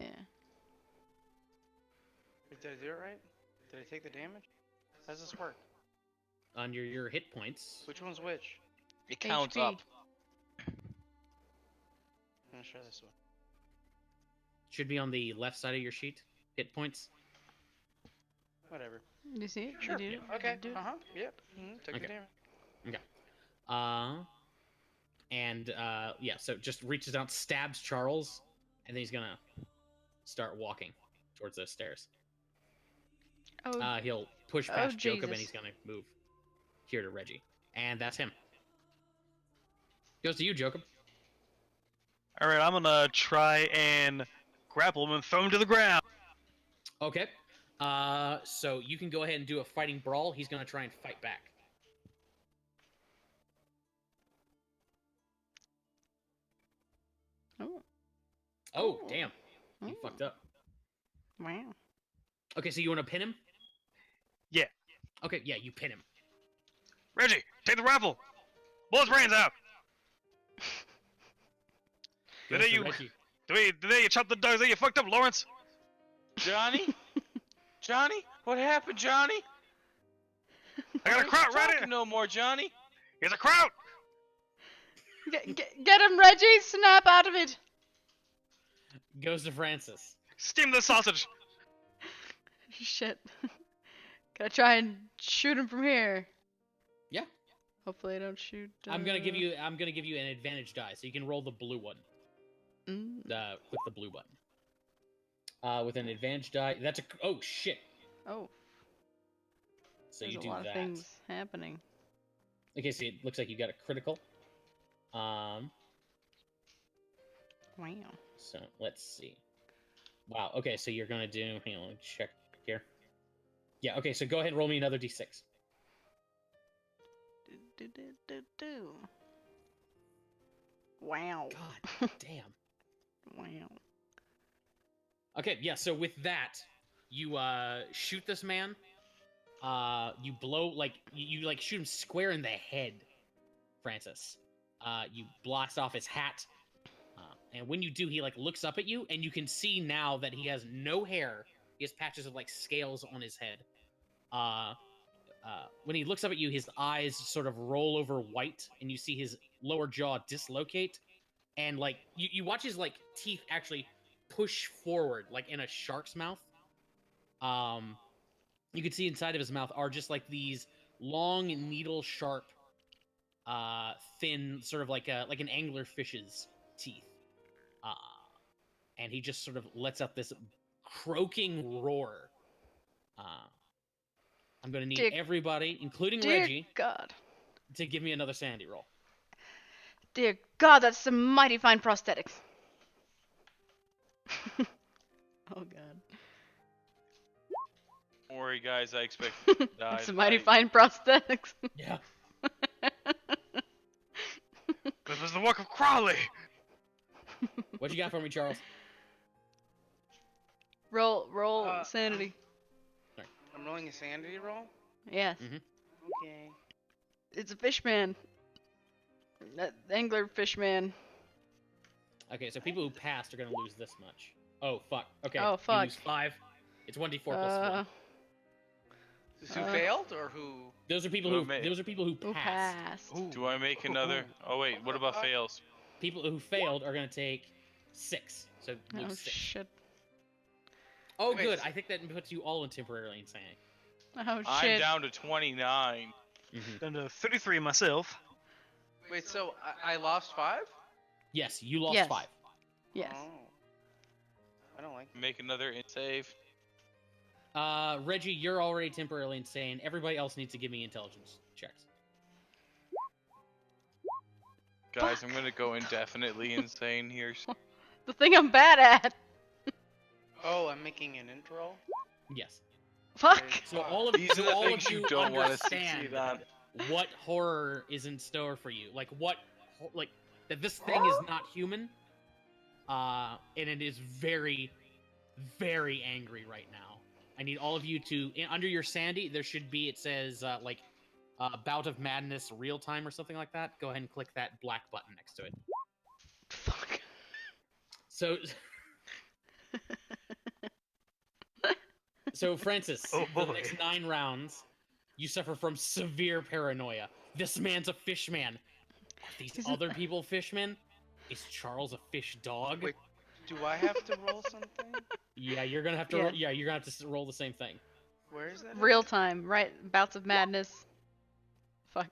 Wait, did I do it right? Did I take the damage? How does this work? Under your hit points. Which one's which? It counts HP. up. I'm gonna try this one. Should be on the left side of your sheet. Hit points. Whatever. You see it? Sure. You do it? Okay. You do it? Yep. Took Okay. the damage. Yeah, so just reaches out, stabs Charles, and then he's gonna start walking towards those stairs. Oh, He'll push Oh, past Jacob and Jesus. he's gonna move here to Reggie. And that's him. Goes to you, Jacob. Alright, I'm gonna try and grapple him and throw him to the ground. Okay. So you can go ahead and do a fighting brawl. He's gonna try and fight back. Oh. Oh, damn. You Oh. fucked up. Wow. Okay, so you want to pin him? Yeah. Okay, yeah, you pin him. Reggie, take the rifle. Blow his brains out. Goes Today to you, Reggie. today you chopped the dogs. You fucked up, Lawrence. Johnny? Johnny? What happened, Johnny? I got a kraut ready. Talking no more, Johnny. Here's a kraut. Get him, Reggie! Snap out of it! Goes to Francis. Steam the sausage. Shit. Gotta try and shoot him from here. Yeah. Hopefully I don't shoot. I'm gonna give you an advantage die, so you can roll the blue one. Click the blue button. With an advantage die, that's a oh shit. Oh. So There's you a do lot that. of things happening. Okay, so it looks like you got a critical. Wow. So let's see. Wow. Okay, so you're gonna do. Hang on, let me check here. Yeah. Okay, so go ahead and roll me another d6. Wow. God damn. Wow. Okay, yeah, so with that, you shoot this man. You blow like you like shoot him square in the head, Francis. You blast off his hat. And when you do, he like looks up at you, and you can see now that he has no hair. He has patches of like scales on his head. When he looks up at you, his eyes sort of roll over white, and you see his lower jaw dislocate, and like you watch his like teeth actually push forward, like in a shark's mouth. You can see inside of his mouth are just like these long, needle sharp, thin, sort of like an anglerfish's teeth. And he just sort of lets out this croaking roar. I'm going to need everybody, including Dear Reggie, God. to give me another sanity roll. Dear God, that's some mighty fine prosthetics. Oh God. Don't worry, guys. I expect you to die. Some mighty fine prosthetics. Yeah. This was the work of Crowley. What you got for me, Charles? Roll sanity. I'm rolling a sanity roll. Yes. Okay. It's a fish man. That angler fish man. Okay, so people who passed are going to lose this much. Oh, fuck. Okay. Oh, fuck. You lose 5. It's 1d4 plus 1. Who failed or who? Those are people Who who made- those are people who Who passed. passed? Do I make another? Oh wait, what about fails? People who failed are going to take 6. So Oh lose 6. shit. Oh, Wait, good. so- I think that puts you all in temporarily insane. Oh I'm shit. down to 29. Down to 33 myself. Wait, so I lost 5? Yes, you lost Yes. 5. Yes. Oh. I don't like. Make another save. Reggie, you're already temporarily insane. Everybody else needs to give me intelligence checks. Guys, I'm gonna go indefinitely insane here. The thing I'm bad at. Oh, I'm making an intro. Yes. Fuck. So all of These are the all things of you you don't want to understand succeed on. what horror is in store for you. Like that this thing is not human. And it is very, very angry right now. I need all of you to under your sandy. There should be. It says bout of madness, real time, or something like that. Go ahead and click that black button next to it. Fuck. So. So, Francis, Oh, for the boy. next 9 rounds, you suffer from severe paranoia. This man's a fish man. Are these Isn't- other people fishmen? Is Charles a fish dog? Wait. Do I have to roll something? Yeah, you're gonna have to. Yeah. Yeah, you're gonna have to roll the same thing. Where is that? at? Real time, right? Bouts of madness. Fuck.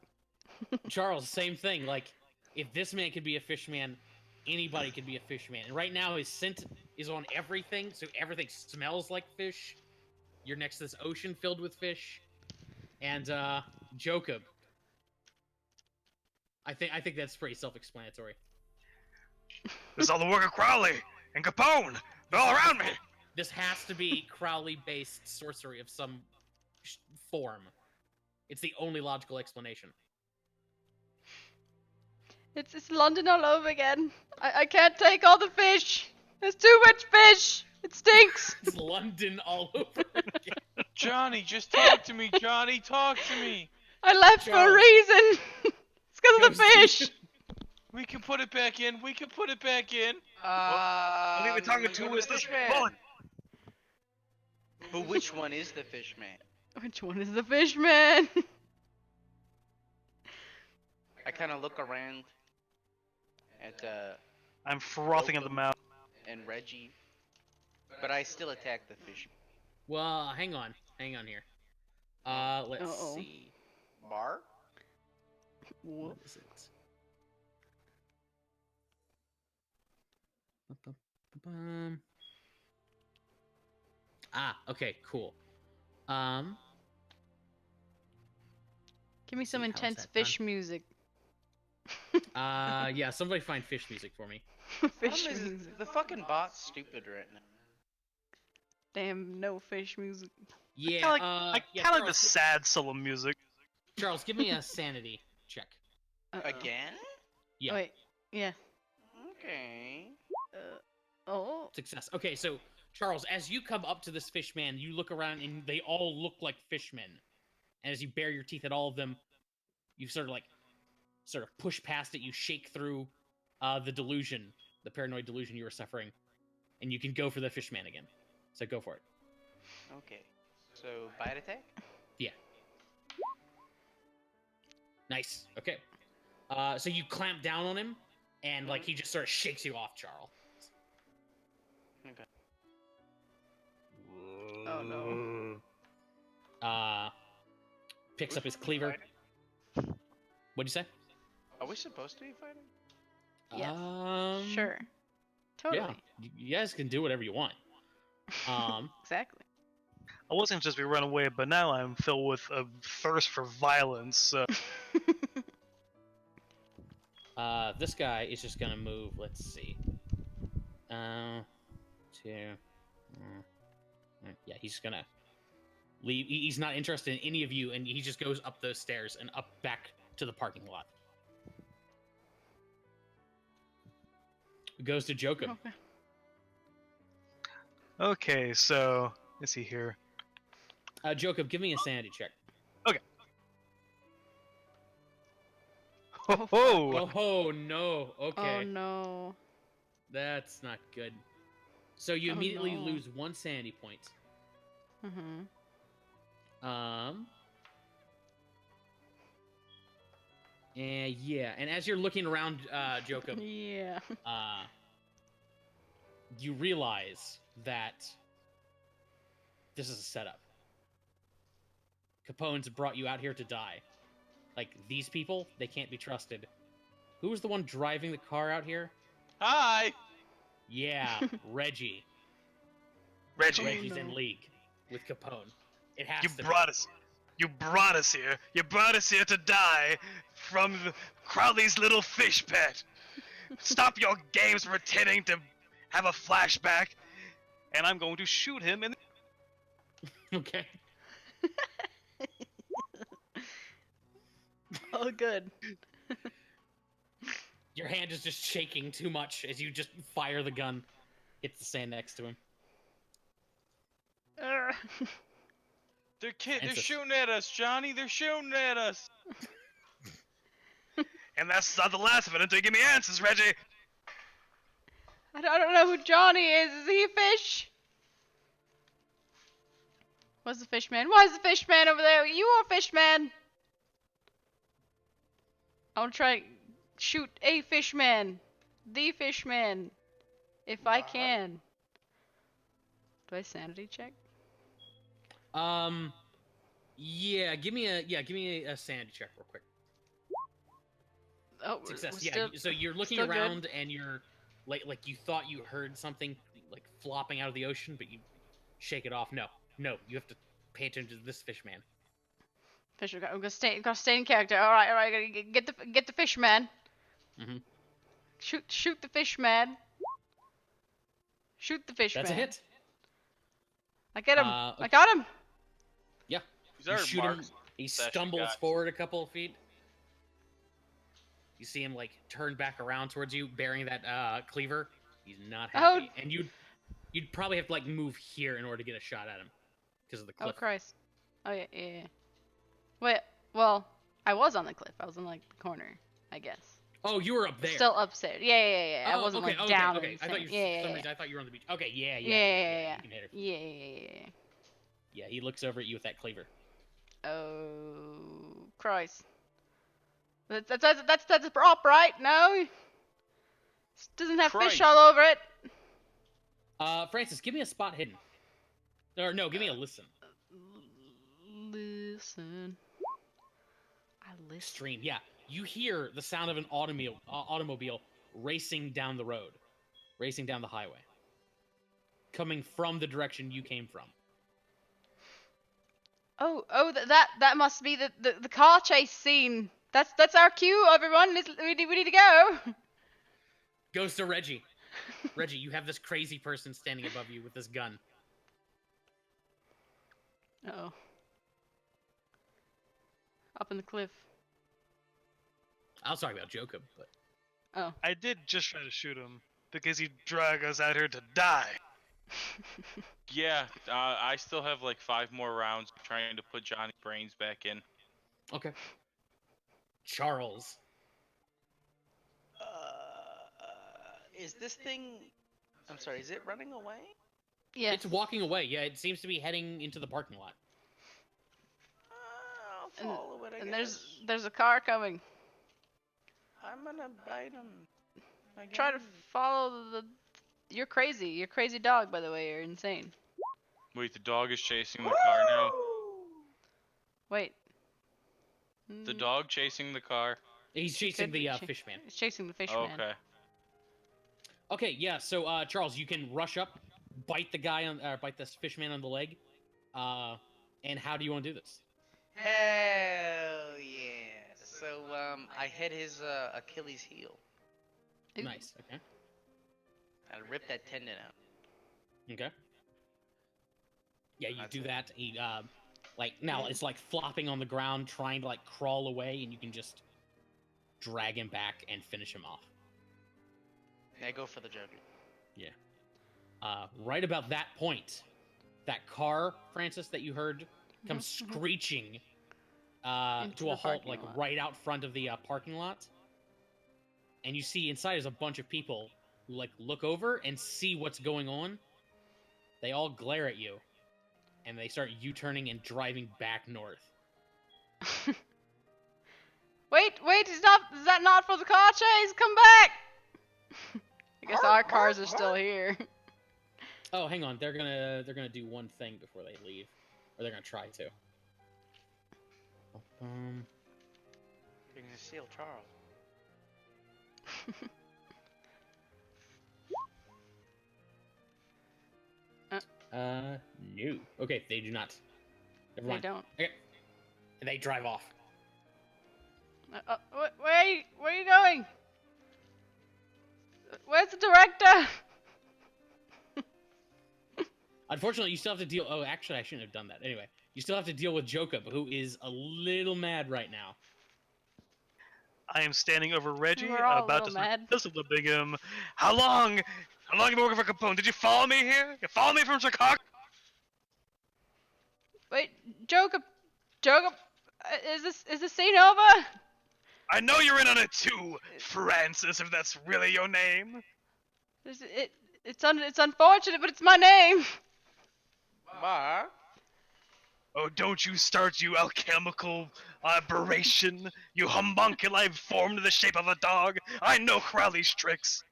Charles, same thing. Like, if this man could be a fish man, anybody could be a fish man. And right now, his scent is on everything, so everything smells like fish. You're next to this ocean filled with fish, and Jacob. I think that's pretty self-explanatory. This is all the work of Crowley and Capone. They're all around me. This has to be Crowley-based sorcery of some form. It's the only logical explanation. It's London all over again. I can't take all the fish. There's too much fish. It stinks. It's London all over again. Johnny, just talk to me. Johnny, talk to me. I left for a Charles. reason. It's because of the Goes to fish. We can put it back in. We can put it back in. I think we're talking go to the is this fish bullet. But which one is the fish man? Which one is the fish man? I kind of look around at I'm frothing at the mouth. and Reggie, but I still attack the fish. Well, hang on here. Let's Uh-oh. see. Bar? What is it? Ba-bum. Okay, cool. Give me some See, how is intense that fish music. Yeah, somebody find fish music for me. Fish Problem is, music. the fucking bot's stupid right now. Damn, no fish music. Yeah, I yeah, kind of like the Charles, sad solemn music. Charles, give me a sanity check. Uh-oh. Again? Yeah, Wait. Yeah. Okay. Oh. success. Okay, so Charles, as you come up to this fish man, you look around and they all look like fishmen. And as you bare your teeth at all of them, you sort of push past it. You shake through the delusion, the paranoid delusion you were suffering, and you can go for the fish man again. So go for it. Okay. So, bite attack? Yeah. Nice. Okay. So you clamp down on him, and like he just sort of shakes you off, Charles. Okay. Oh no. Picks up his cleaver. What'd you say? Are we supposed to be fighting? Yes. Sure. Totally. Yeah. You guys can do whatever you want. Exactly. I wasn't just be run away, but now I'm filled with a thirst for violence. This guy is just gonna move. Let's see. Yeah, he's gonna leave. He's not interested in any of you, and he just goes up those stairs and up back to the parking lot. Goes to Jokum. Okay. Okay, so let's see here. Jokum, give me a sanity check. Oh, Oh no. Okay. Oh no. That's not good. So you Oh, immediately no. lose one sanity point. Mm-hmm. And yeah, and as you're looking around, Jokum, Yeah. you realize that this is a setup. Capone's brought you out here to die. Like, these people, they can't be trusted. Who was the one driving the car out here? Hi. Yeah, Reggie. Reggie, Reggie's no. in league with Capone. It has you to be. brought us. You brought us here. You brought us here to die from Crowley's little fish pet. Stop your games pretending to have a flashback, and I'm going to shoot him in. Okay. Oh, good. Your hand is just shaking too much as you just fire the gun. Hits the sand next to him. They're Answer. shooting at us, Johnny. They're shooting at us. And that's not the last of it until you give me answers, Reggie. I don't know who Johnny is. Is he a fish? Where's the fish man? Why is the fish man over there? You are fish man. I'll try shoot a fish man. The fish man. If I can. Do I sanity check? Yeah, give me a sanity check real quick. Oh, Success. we're Yeah. still- So you're looking still good. around and you're like you thought you heard something like flopping out of the ocean, but you shake it off. No, you have to pay attention to this fish man. Fish man. I'm gonna stay in character. All right. Get the fish man. Mhm. Shoot the fish man. Shoot the fish That's man. a hit. I get him. Okay. I got him. Yeah. Who's You our shoot him. mark? He session stumbles guy? forward a couple of feet. You see him like turn back around towards you, bearing that cleaver. He's not Oh. happy, and you'd probably have to like move here in order to get a shot at him because of the Oh cliff. Christ. Oh yeah. Wait. Well, I was on the cliff. I was in like the corner, I guess. Oh, you were up there. Still upstairs. Yeah. I Oh, wasn't okay, like down. Okay. and I thought you. yeah, For some yeah, reason, I thought you were on the beach. Okay. Yeah. Yeah. You can hit her. Yeah. Yeah. He looks over at you with that cleaver. Oh Christ. That's a prop, right? No. Doesn't have fish Christ. all over it. Francis, give me a spot hidden. Or no, give me a listen. Listen. I listen. Stream. Yeah. You hear the sound of an automobile racing down the road, racing down the highway, coming from the direction you came from. Oh, that must be the car chase scene. That's our cue, everyone. We need to go. Goes to Reggie. Reggie, you have this crazy person standing above you with this gun. Uh-oh. Up in the cliff. I was talking about Jacob, but Oh. I did just try to shoot him because he'd drag us out here to die. Yeah, I still have like 5 more rounds trying to put Johnny's brains back in. okay. Charles. Is this thing? I'm sorry. Is it running away? Yes. It's walking away. Yeah, it seems to be heading into the parking lot. I'll follow it. I And guess. there's a car coming. I'm gonna bite him. Try to follow the. You're crazy. You're a crazy dog, by the way. You're insane. Wait, the dog is chasing the car now. Wait. The dog chasing the car. He's chasing could the be fish man. He's chasing the fish man. Okay. Okay, yeah. So Charles, you can rush up, bite the guy on, bite this fish man on the leg. And how do you want to do this? Hell yeah! So I hit his Achilles heel. Ooh. Nice. Okay. I ripped that tendon out. Okay. Yeah, you That's do it. that. He like now it's like flopping on the ground, trying to like crawl away, and you can just drag him back and finish him off. I go for the Joker. Right about that point, that car, Francis, that you heard comes screeching Into to the a halt, parking like lot. right out front of the parking lot. And you see inside is a bunch of people who like look over and see what's going on. They all glare at you, and they start U-turning and driving back north. Wait, is that not for the car chase? Come back! I guess our cars are still here. Oh, hang on. They're gonna do one thing before they leave, or they're gonna try to. You're gonna steal Charles. No. Okay, they do not. Never They mind. don't. Okay. And they drive off. Where are you going? Where's the director? Unfortunately, you still have to deal. Oh, actually, I shouldn't have done that. Anyway, you still have to deal with Jacob, who is a little mad right now. I am standing over Reggie, We're all a about to little mad. big him. How long have you been working for Capone? Did you follow me here? You follow me from Chicago? Wait, Jacob, is this scene over? I know you're in on it too, Francis, if that's really your name. It's unfortunate, but it's my name. Ma? Oh, don't you start, you alchemical aberration, you homunculi formed in the shape of a dog. I know Crowley's tricks.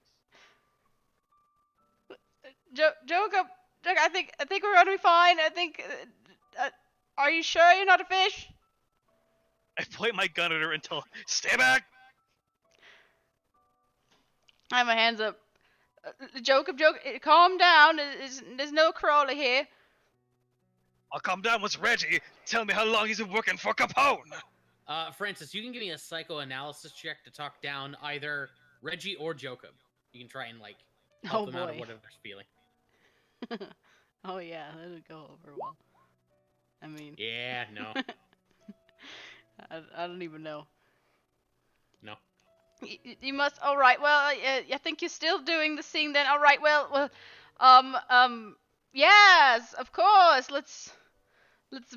Jacob, I think we're gonna be fine. I think. Are you sure you're not a fish? I point my gun at her and tell her, stay back! I have my hands up. Jacob, calm down. There's no Crowley here. I'll calm down once Reggie tell me how long he's been working for Capone. Francis, you can give me a psychoanalysis check to talk down either Reggie or Jacob. You can try and like help Oh them out of boy. whatever they're feeling. Oh yeah, that'll go over well. I mean, Yeah, no, I don't even know. no. You must. All right. Well, I think you're still doing the scene then. All right. Well. Yes, of course. Let's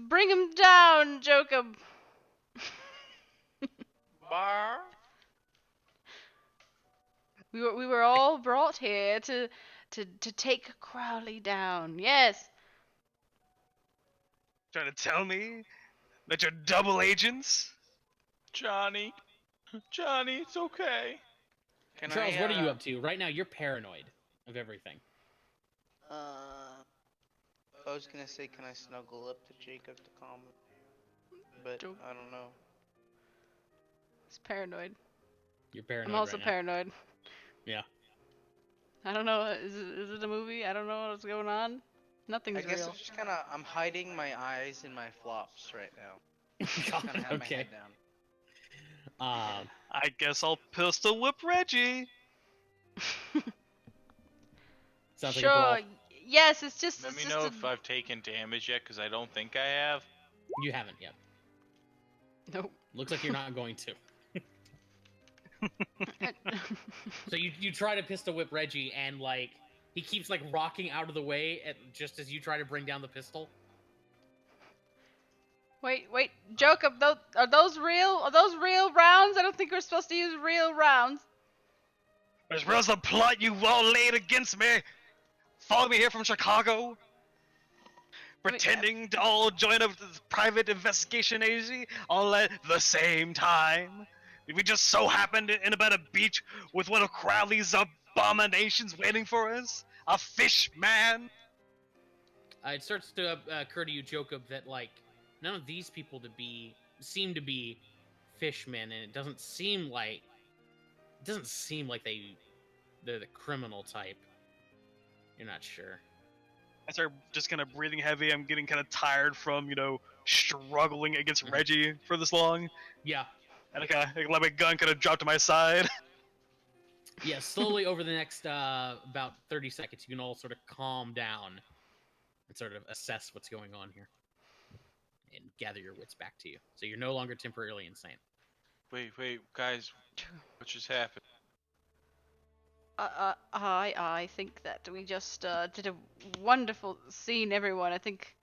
bring him down, Jacob. Bar. We were all brought here to take Crowley down. Yes. Trying to tell me that you're double agents? Johnny, Johnny, it's okay. Can Charles, I, what are you up to right now? You're paranoid of everything. I was gonna say, can I snuggle up to Jacob to calm him? But Don't- I don't know. He's paranoid. You're paranoid I'm also right now. paranoid. Yeah. I don't know. Is it a movie? I don't know what's going on. Nothing's I guess real. I'm just I'm hiding my eyes in my flops right now. Just God, kinda have my okay. head down. I guess I'll pistol whip Reggie. Sounds Sure. like a brawl. Yes, it's just. Let It's me just know a- if I've taken damage yet, because I don't think I have. You haven't yet. Nope. Looks like you're not going to. So you try to pistol whip Reggie, and like he keeps like rocking out of the way just as you try to bring down the pistol. Wait, Jacob, are those real? Are those real rounds? I don't think we're supposed to use real rounds. As well as the plot you all laid against me. Following me here from Chicago. Pretending to all join a private investigation agency all at the same time. We just so happened to end up at a beach with one of Crowley's abominations waiting for us. A fish man. It starts to occur to you, Jacob, that like none of these people seem to be fishmen, and it doesn't seem like they're the criminal type. You're not sure. I start just kind of breathing heavy. I'm getting kind of tired from, struggling against Reggie for this long. Yeah. And I let my gun kind of drop to my side. Yeah, slowly over the next about 30 seconds, you can all sort of calm down and sort of assess what's going on here and gather your wits back to you. So you're no longer temporarily insane. Wait, guys, what just happened? I think that we just did a wonderful scene, everyone. I think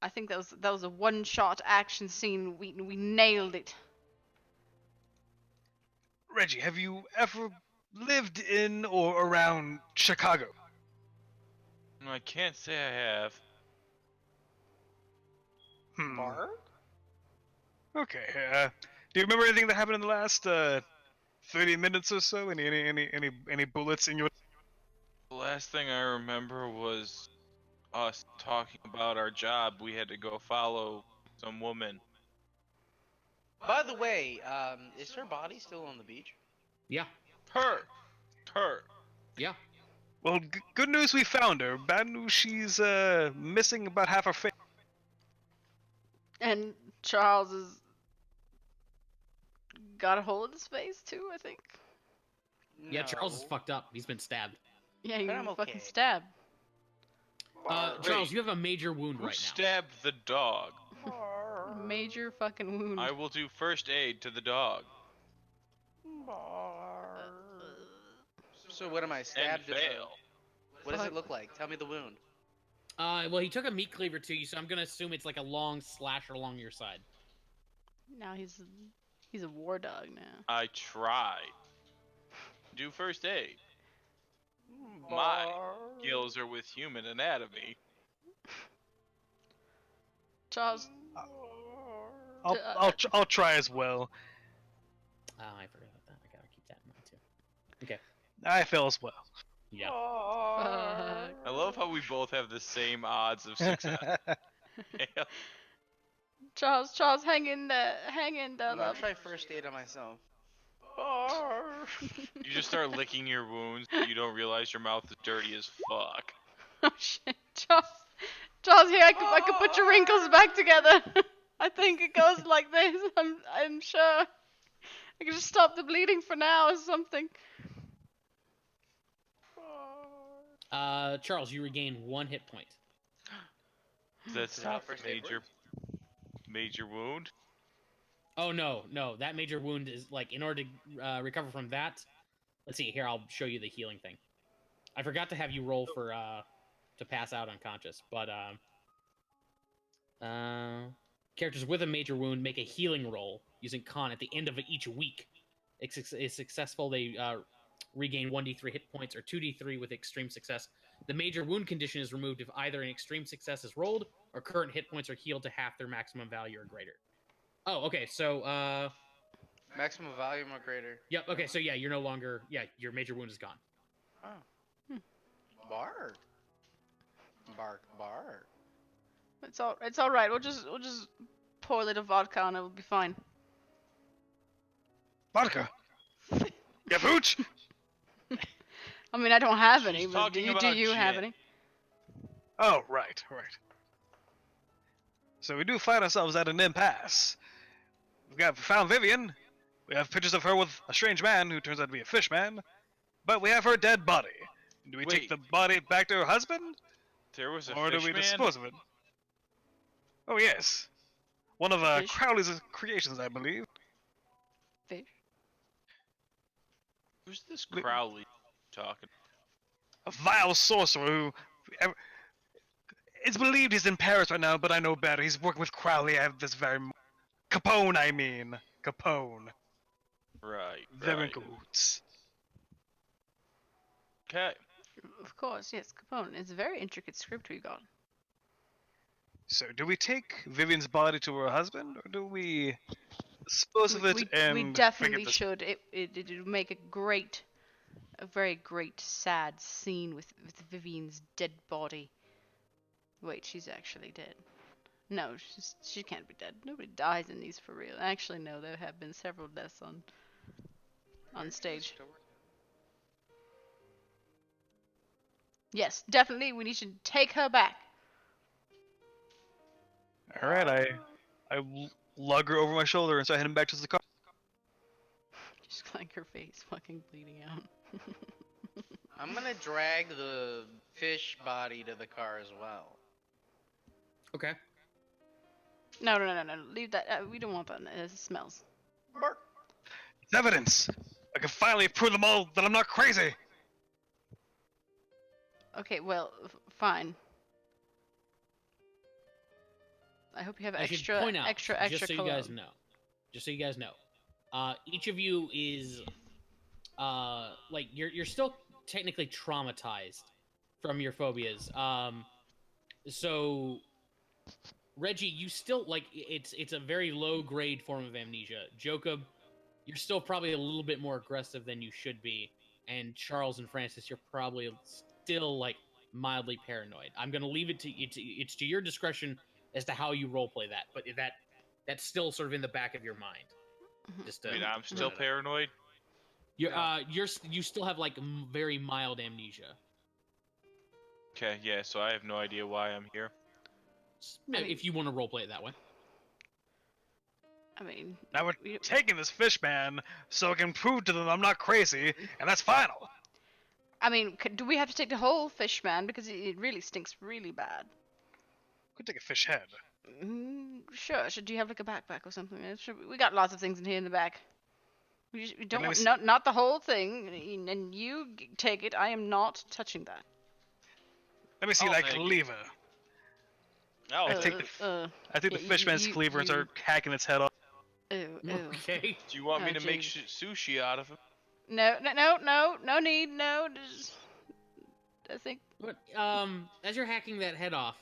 that was a one-shot action scene. We nailed it. Reggie, have you ever lived in or around Chicago? I can't say I have. Bar? Okay. Do you remember anything that happened in the last 30 minutes or so? Any bullets in your? The last thing I remember was us talking about our job. We had to go follow some woman. By the way, is her body still on the beach? Yeah. Her. Yeah. Well, good news, we found her. Bad news, she's missing about half her face. And Charles has got a hole in his face too, I think. Yeah, Charles is No. fucked up. He's been stabbed. Yeah, he But I'm fucking okay. stabbed. Charles, you have a major wound Who right now. stabbed the dog? Major fucking wound. I will do first aid to the dog. So what am I And stabbed? fail. What does Fuck. it look like? Tell me the wound. Well, he took a meat cleaver to you, so I'm gonna assume it's like a long slasher along your side. Now he's a war dog now. I tried. Do first aid. My skills are with human anatomy. Charles, I'll try as well. Oh, I forgot about that. I gotta keep that in mind too. Okay. I fail as well. Yeah. fuck. I love how we both have the same odds of success. Charles, hang in there, I'll love. try first aid on myself. You just start licking your wounds, but you don't realize your mouth is dirty as fuck. Oh shit, Charles, here I could put your wrinkles back together. I think it goes like this. I'm sure. I can just stop the bleeding for now or something. Charles, you regain 1 hit point. That's Is it not not the first aid major wound. Oh no, that major wound is like in order to recover from that. Let's see here. I'll show you the healing thing. I forgot to have you roll for to pass out unconscious, but characters with a major wound make a healing roll using con at the end of each week. If it's successful, they regain 1d3 hit points or 2d3 with extreme success. The major wound condition is removed if either an extreme success is rolled or current hit points are healed to half their maximum value or greater. Oh, okay. So, Maximum volume or greater. yep. Okay, so yeah, you're no longer. Yeah, your major wound is gone. Oh. Bark. Bark. Bark. It's all right. We'll just pour a little vodka on it. We'll be fine. Vodka. Yeah, pooch. I mean, I don't have any, She's but do talking you about have gin. any? Oh, right. So we do find ourselves at an impasse. We found Vivian. We have pictures of her with a strange man who turns out to be a fish man. But we have her dead body. Do we take Wait. the body back to her husband? There was a Or do fish we man? dispose of it? Oh, yes. One of Fish? Crowley's creations, I believe. Fish. Who's this Crowley talking? A vile sorcerer who... It's believed he's in Paris right now, but I know better. He's working with Crowley at this very... Capone, I mean. Capone. Right. Them Right. cahoots. Okay. Of course, yes, Capone. It's a very intricate script we got. So, do we take Vivian's body to her husband, or do we dispose of it and we forget definitely this? should. It would make a very great, sad scene with Vivian's dead body. Wait, she's actually dead. No, she can't be dead. Nobody dies in these for real. Actually, no, there have been several deaths on stage. Yes, definitely, we need to take her back. All right, I lug her over my shoulder and start heading back to the car. Just like her face fucking bleeding out. I'm gonna drag the fish body to the car as well. Okay. No, leave that. We don't want that. It smells. Bark. It's evidence. I can finally prove them all that I'm not crazy. Okay, well, fine. I hope you have I should extra, point out, extra just so you guys cologne. know. Just so you guys know. Each of you is like you're still technically traumatized from your phobias. So Reggie, you still like it's a very low grade form of amnesia. Jacob, you're still probably a little bit more aggressive than you should be, and Charles and Francis, you're probably still like mildly paranoid. I'm gonna leave it to it's to your discretion as to how you roleplay that, but that's still sort of in the back of your mind. Just Wait, I'm still paranoid? you still have like very mild amnesia. Okay, yeah, so I have no idea why I'm here. If you want to roleplay it that way. I mean, Now we're taking this fish man so I can prove to them I'm not crazy, and that's final. I mean, do we have to take the whole fish man because it really stinks really bad? Could take a fish head. Sure. Do you have like a backpack or something? We got lots of things in here in the back. We don't let me want not the whole thing. And you take it. I am not touching that. Let me see I'll that take it. cleaver. Oh, I take the yeah, fishman's cleaver and start hacking its head off. Ew. Okay. do you want me Oh, to make jeez. sushi out of him? No need. No. I think. But as you're hacking that head off,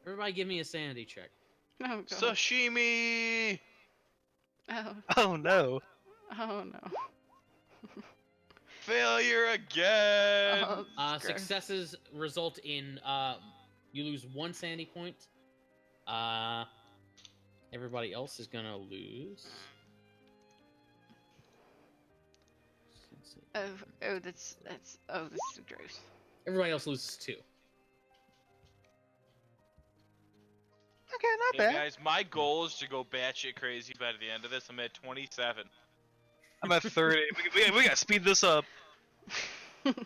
everybody give me a sanity check. Oh god. Sashimi! Oh. Oh no. Oh no. Failure again! Oh, this is gross. Successes result in you lose 1 sanity point. Everybody else is gonna lose. Oh, this is gross. Everybody else loses 2. Okay, not Hey bad. guys, my goal is to go batshit crazy by the end of this. I'm at 27. I'm at 30. We gotta speed this up.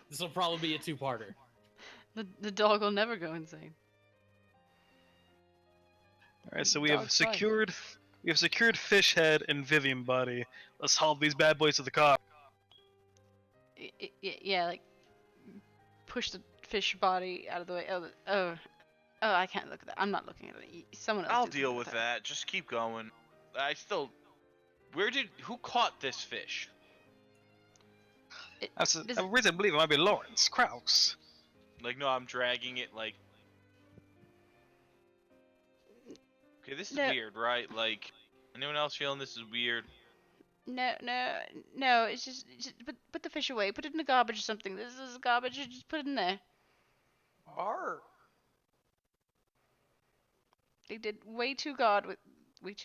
This will probably be a 2-parter. The dog will never go insane. Alright, so we Dog's have fine. secured fish head and Vivian body. Let's haul these bad boys to the car. Yeah, like push the fish body out of the way. Oh, I can't look at that. I'm not looking at it. Someone else. I'll do deal something with that. Just keep going. Who caught this fish? That's Does- a reason I believe it might be Lawrence Kraus. Like, no, I'm dragging it, like... Okay, this is No. weird, right? Like, anyone else feeling this is weird? No. It's just put the fish away. Put it in the garbage or something. This is garbage. Just put it in there. Bark. They did way too good with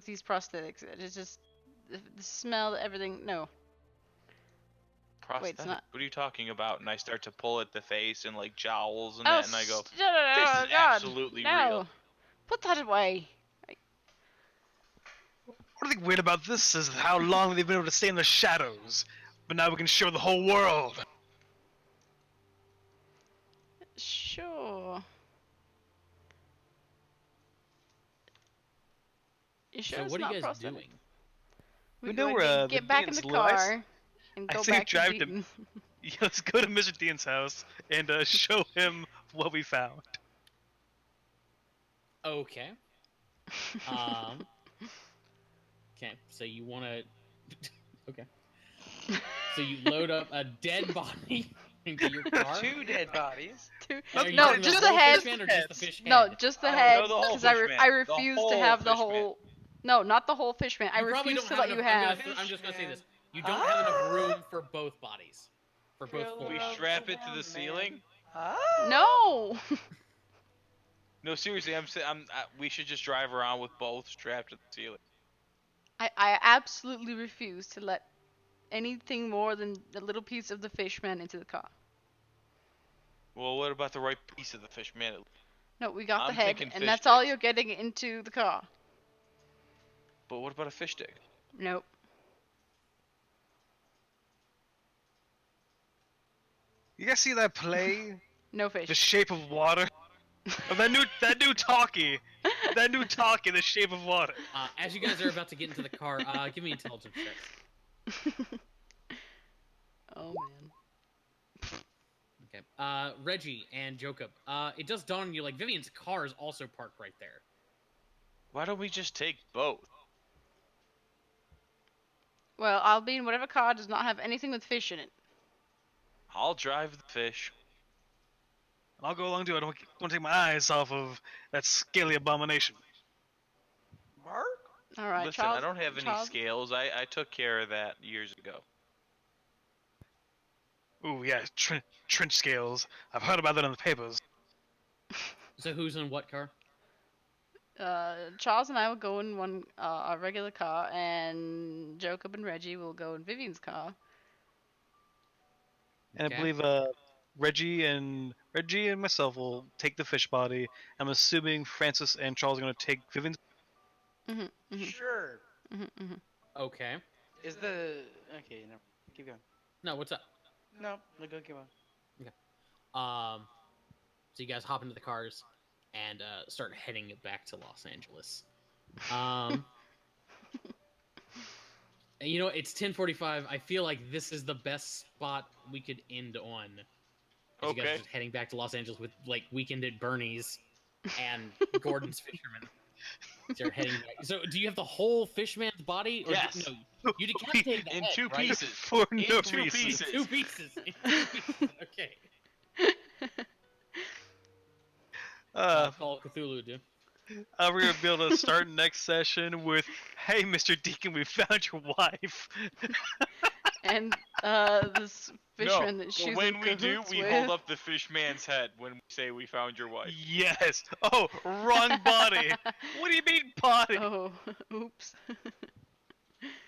these prosthetics. It's just the smell, everything. No. Prosthetic? Wait, it's not. What are you talking about? And I start to pull at the face and, like, jowls and Oh, that, and I go, no, this is God, absolutely no. real. Put that away. What I think weird about this is how long they've been able to stay in the shadows. But now we can show the whole world. Sure. You sure So it's what are not you guys prosthetic? doing? We know going where, to the get back in the Deans lives. car and I go think back to drive to- Deaton. Yeah, let's go to Mr. Dean's house and show him what we found. Okay. Okay, so you want to... Okay. So you load up a dead body into your car? 2 dead bodies. Two- Are you No, talking just about the whole head. fish man or just the fish head? No, just the Oh, head, no, the whole because fish man. I The refuse to whole have the fish man. whole. No, not the whole fish man. I You probably refuse don't to have let you enough- have. I'm just gonna say this. You don't have enough room for both bodies. For both Drill We it forms. out. strap it to down, the ceiling? Ah. No. No, seriously, we should just drive around with both strapped to the ceiling. I absolutely refuse to let anything more than a little piece of the fish man into the car. Well, what about the right piece of the fish man? No, we got the I'm head, thinking and fish that's all sticks. you're getting into the car. But what about a fish stick? Nope. You guys see that play? No fish. The Shape of Water? Oh, that new talkie. That new talkie, The Shape of Water. As you guys are about to get into the car, give me intelligence checks. Oh man. Okay. Reggie and Jacob. It does dawn on you, like, Vivian's car is also parked right there. Why don't we just take both? Well, I'll be in whatever car does not have anything with fish in it. I'll drive the fish. I'll go along too. I don't want to take my eyes off of that scaly abomination. Bark. All right, Listen, Charles. I don't have any Charles, scales. I took care of that years ago. Ooh, yeah, trench scales. I've heard about that in the papers. So who's in what car? Charles and I will go in a regular car, and Jacob and Reggie will go in Vivian's car. And Okay. I believe Reggie and myself will take the fish body. I'm assuming Francis and Charles are going to take Vivian's. Sure. Okay. Is the okay? No, keep going. No, what's up? No, go keep on. So you guys hop into the cars and start heading back to Los Angeles. And you know, it's 10:45. I feel like this is the best spot we could end on. As you guys Okay. are just heading back to Los Angeles with, like, Weekend at Bernie's and Gordon's Fisherman. So you're heading back. So do you have the whole fishman's body? Or Yes. No, you decapitated the In head, 2 right? pieces. For In no 2 reason. pieces. In 2 pieces. In 2 pieces. Okay. Call it Cthulhu, dude. We're going to be able to start next session with, "Hey, Mr. Deacon, we found your wife." And this fishman that she's but when in we do, cahoots we with. hold up the fish man's head when we say we found your wife. Yes. Oh, wrong body. What do you mean body? Oh, oops.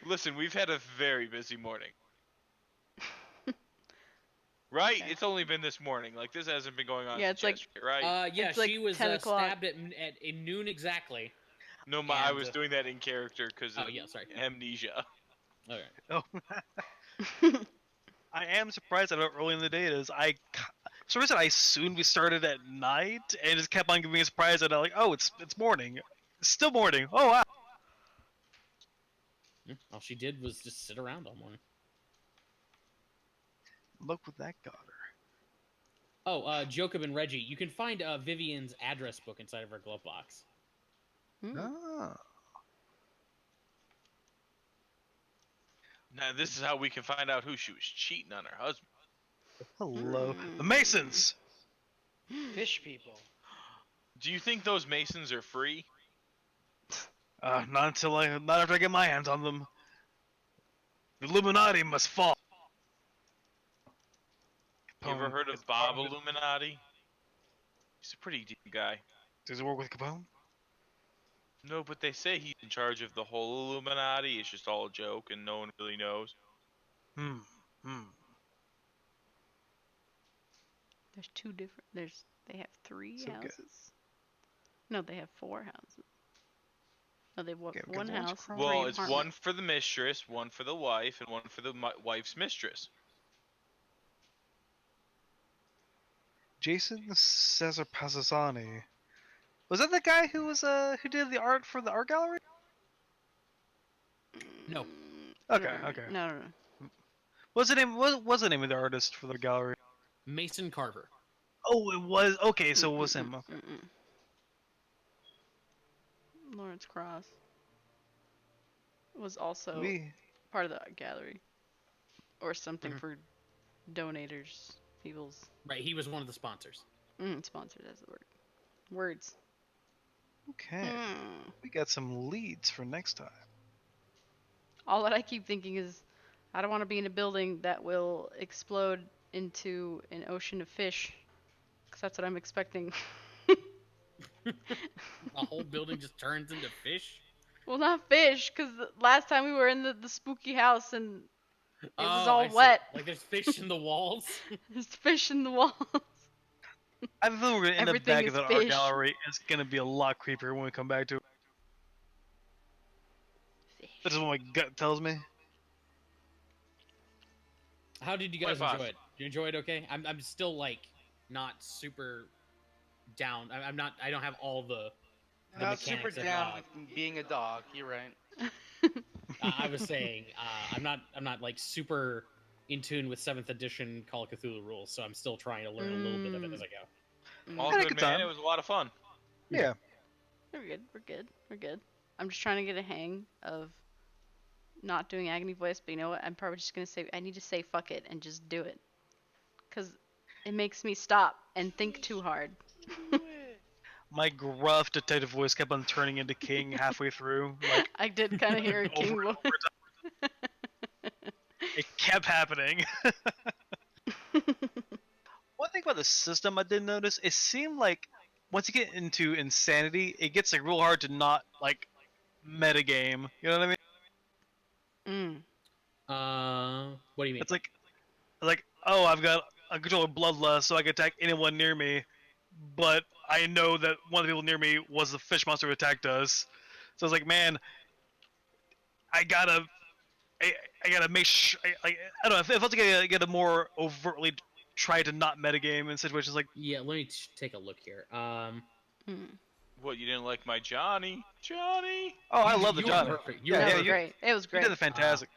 Listen, we've had a very busy morning. Right? Okay. It's only been this morning. Like, this hasn't been going on Yeah, since it's like- yesterday, right? Yeah, It's like she was 10 o'clock. stabbed at noon exactly. No, I and, was doing that in character because of Oh, yeah, sorry. amnesia. Okay. Oh. I am surprised at how early in the day it is. For some reason, I assumed we started at night, and it just kept on giving me a surprise. And I'm like, oh, it's morning. It's still morning. Oh wow. All she did was just sit around all morning. Look what that got her. Oh, Jacob and Reggie, you can find Vivian's address book inside of her glove box. Ah. Now this is how we can find out who she was cheating on her husband. Hello, the Masons. Fish people. Do you think those Masons are free? Not after I get my hands on them. The Illuminati must fall. You ever heard of Bob Illuminati? He's a pretty deep guy. Does he work with Capone? No, but they say he's in charge of the whole Illuminati. It's just all a joke, and no one really knows. Hmm. There's two different. They have three So good. houses. No, they have four houses. No, they have Okay, one one's house. crossed. three Well, it's one apartments. for the mistress, one for the wife, and one for the wife's mistress. Jason Cesar Pasasani. Was that the guy who who did the art for the art gallery? No. Okay, okay. No. What's the name? What was the name of the artist for the gallery? Mason Carver. Oh, it was. Okay, so it was him. Okay. Lawrence Cross was also We part of the art gallery, or something Mhm. for donators, people's Right, he was one of the sponsors. sponsored as the word. Words. okay. We got some leads for next time. All that I keep thinking is, I don't want to be in a building that will explode into an ocean of fish, because that's what I'm expecting. The whole building just turns into fish. Well, not fish, because last time we were in the spooky house and it was all I see. wet. Like there's fish in the walls. There's fish in the walls. I think we're gonna end up Everything back is at that art fish. gallery. It's gonna be a lot creepier when we come back to it. That's what my gut tells me. How did you Quite guys enjoy possible. it? Did you enjoy it okay? I'm still like not super down. I'm not. I don't have all the Not super mechanics of, down with being a dog. You're right. I was saying I'm not like super in tune with 7th edition Call of Cthulhu rules, so I'm still trying to learn a little bit of it as I go. All Had a good, good man. time. It was a lot of fun. Yeah. We're good. I'm just trying to get a hang of not doing agony voice, but you know what? I'm probably just gonna say I need to say fuck it and just do it, cause it makes me stop and think too hard. My gruff detective voice kept on turning into King halfway through. Like I did kind of hear a king over and voice. over it kept happening. One thing about the system I did notice, it seemed like once you get into insanity, it gets like real hard to not like metagame. You know what I mean? What do you mean? It's like oh, I've got a controller bloodlust, so I can attack anyone near me, but I know that one of the people near me was the fish monster who attacked us. So I was like, man, I gotta make sure. I don't know. I felt like I gotta more overtly try to not metagame in situations like. Yeah, let me take a look here. What, you didn't like my Johnny? Johnny? Oh, I love the You were Johnny. perfect. Yeah, That yeah, was great. It was You great. did it fantastic.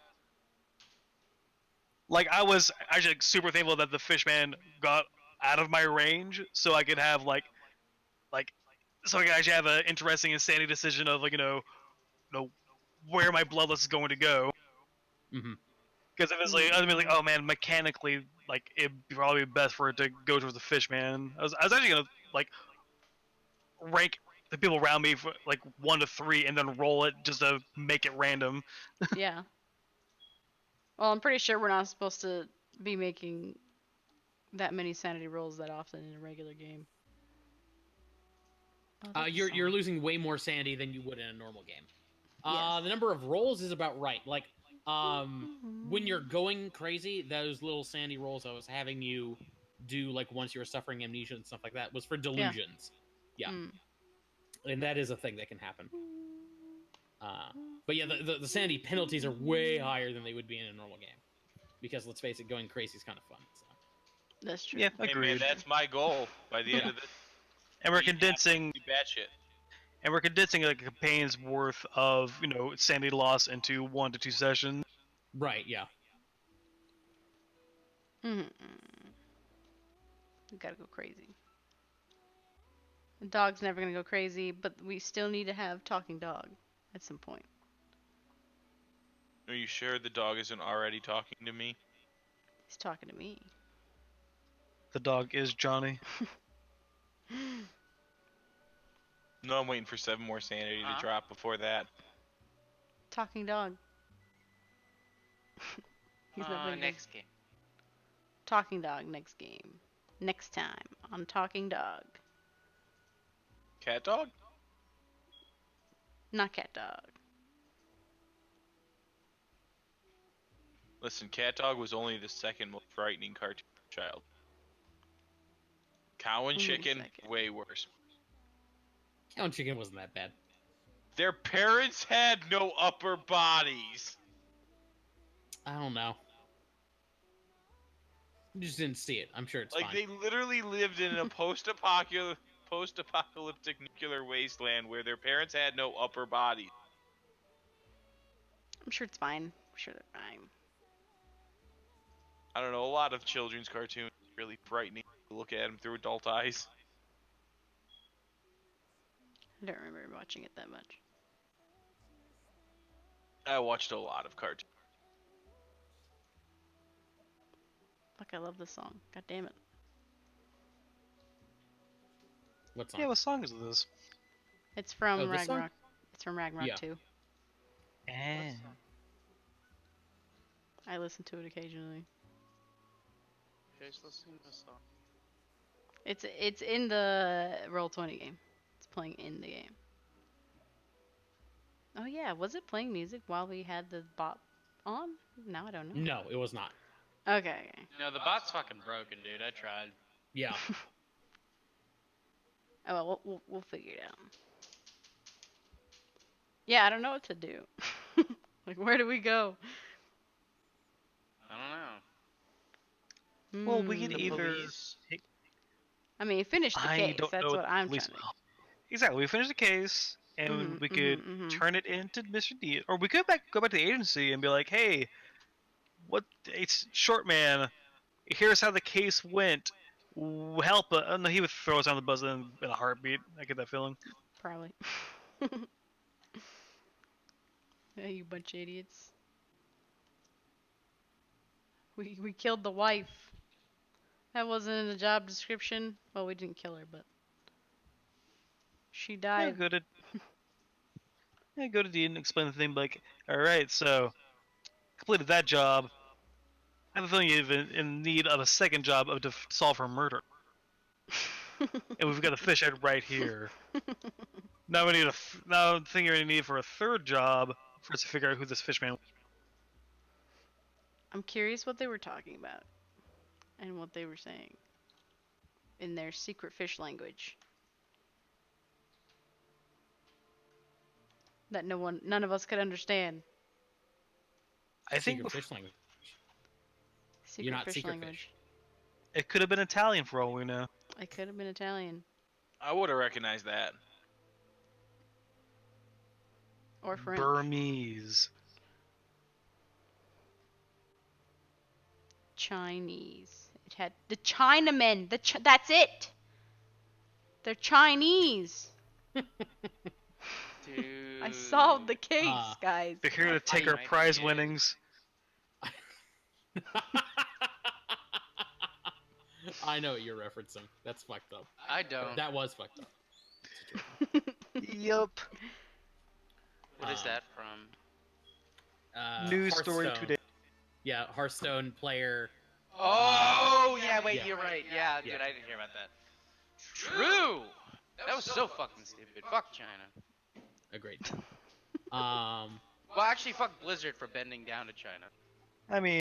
Like I was actually like, super thankful that the fishman got out of my range, so I could have like, so I could actually have an interesting insanity decision of like where my bloodlust is going to go. Mm-hmm. Because if it's like, I was like, oh man, mechanically, like it'd probably be best for it to go towards the fishman. I was actually gonna like rank the people around me for like 1 to 3 and then roll it just to make it random. Yeah. Well, I'm pretty sure we're not supposed to be making that many sanity rolls that often in a regular game. Oh, that's a You're song. losing way more sanity than you would in a normal game. Yes. The number of rolls is about right. Like, when you're going crazy, those little sandy rolls I was having you do, like once you were suffering amnesia and stuff like that, was for delusions. Yeah. And that is a thing that can happen. But yeah, the sanity penalties are way higher than they would be in a normal game. Because let's face it, going crazy is kind of fun. So. That's true. Yeah, Hey man, agreed. that's my goal by the end Yeah. of this. And we're Eat condensing, absolutely batshit. like a campaign's worth of sanity loss into 1 to 2 sessions. Right, yeah. Mm-hmm. We gotta go crazy. The dog's never gonna go crazy, but we still need to have talking dog at some point. Are you sure the dog isn't already talking to me? He's talking to me. The dog is Johnny. No, I'm waiting for 7 more sanity to Huh? drop before that. Talking dog. He's not very good. Next game. Talking dog next game. Next time on Talking Dog. Cat dog? Not cat dog. Listen, cat dog was only the second most frightening cartoon child. Cow and Only chicken, second. way worse. Cow and chicken wasn't that bad. Their parents had no upper bodies. I don't know. You just didn't see it. I'm sure it's Like fine. they literally lived in a post-apocalyptic nuclear wasteland where their parents had no upper bodies. I'm sure it's fine. I'm sure they're fine. I don't know. A lot of children's cartoons are really frightening to look at them through adult eyes. I don't remember watching it that much. I watched a lot of cartoons. Fuck, I love this song. God damn it. What song? Yeah, what song is this? It's from Oh, this song? Ragnarok. It's from Ragnarok Yeah. 2. And I listen to it occasionally. Who's listening to this song? It's in the Roll20 game. It's playing in the game. Oh yeah, was it playing music while we had the bot on? Now I don't know. No, it was not. Okay. No, the bot's fucking broken, dude. I tried. Yeah. Oh well, we'll figure it out. Yeah, I don't know what to do. Like, where do we go? I don't know. well, we could Hmm. either. Police? I mean, finish the I case. don't That's know what I'm police- trying to. Exactly. We finish the case, and Mhm, we could mhm. turn it into Mr. D, or we could go back to the agency and be like, "Hey, what? It's short man. Here's how the case went. Help!" Oh, no, he would throw us on the bus in a heartbeat. I get that feeling. Probably. Yeah, you bunch of idiots. We killed the wife. That wasn't in the job description. Well, we didn't kill her, but she Yeah, died. go to D and explain the thing. Like, all right, so completed that job. I have a feeling you're in need of a second job to solve her murder, and we've got a fish head right here. Now we need now I think you're gonna need for a third job for us to figure out who this fishman was. I'm curious what they were talking about and what they were saying in their secret fish language that none of us could understand. I think Secret fish language. Secret not fish secret language. fish. it could have been Italian for all we know. It could have been Italian I would have recognized that. or French. Burmese. Chinese. It had the Chinamen. That's it. They're Chinese. Dude. I solved the case, Ah. guys. They're here to take funny, our right? prize Yeah. winnings. I know what you're referencing. That's fucked up. I don't. That was fucked up. Yup. What is Uh, that from? News story Hearthstone. today. Yeah, Hearthstone player. Oh, yeah, wait, Yeah. you're right. Yeah, Yeah. dude, I didn't hear about that. True. That was so fucking stupid. Fuck China. Agreed. Well, actually, fuck Blizzard for bending down to China. I mean,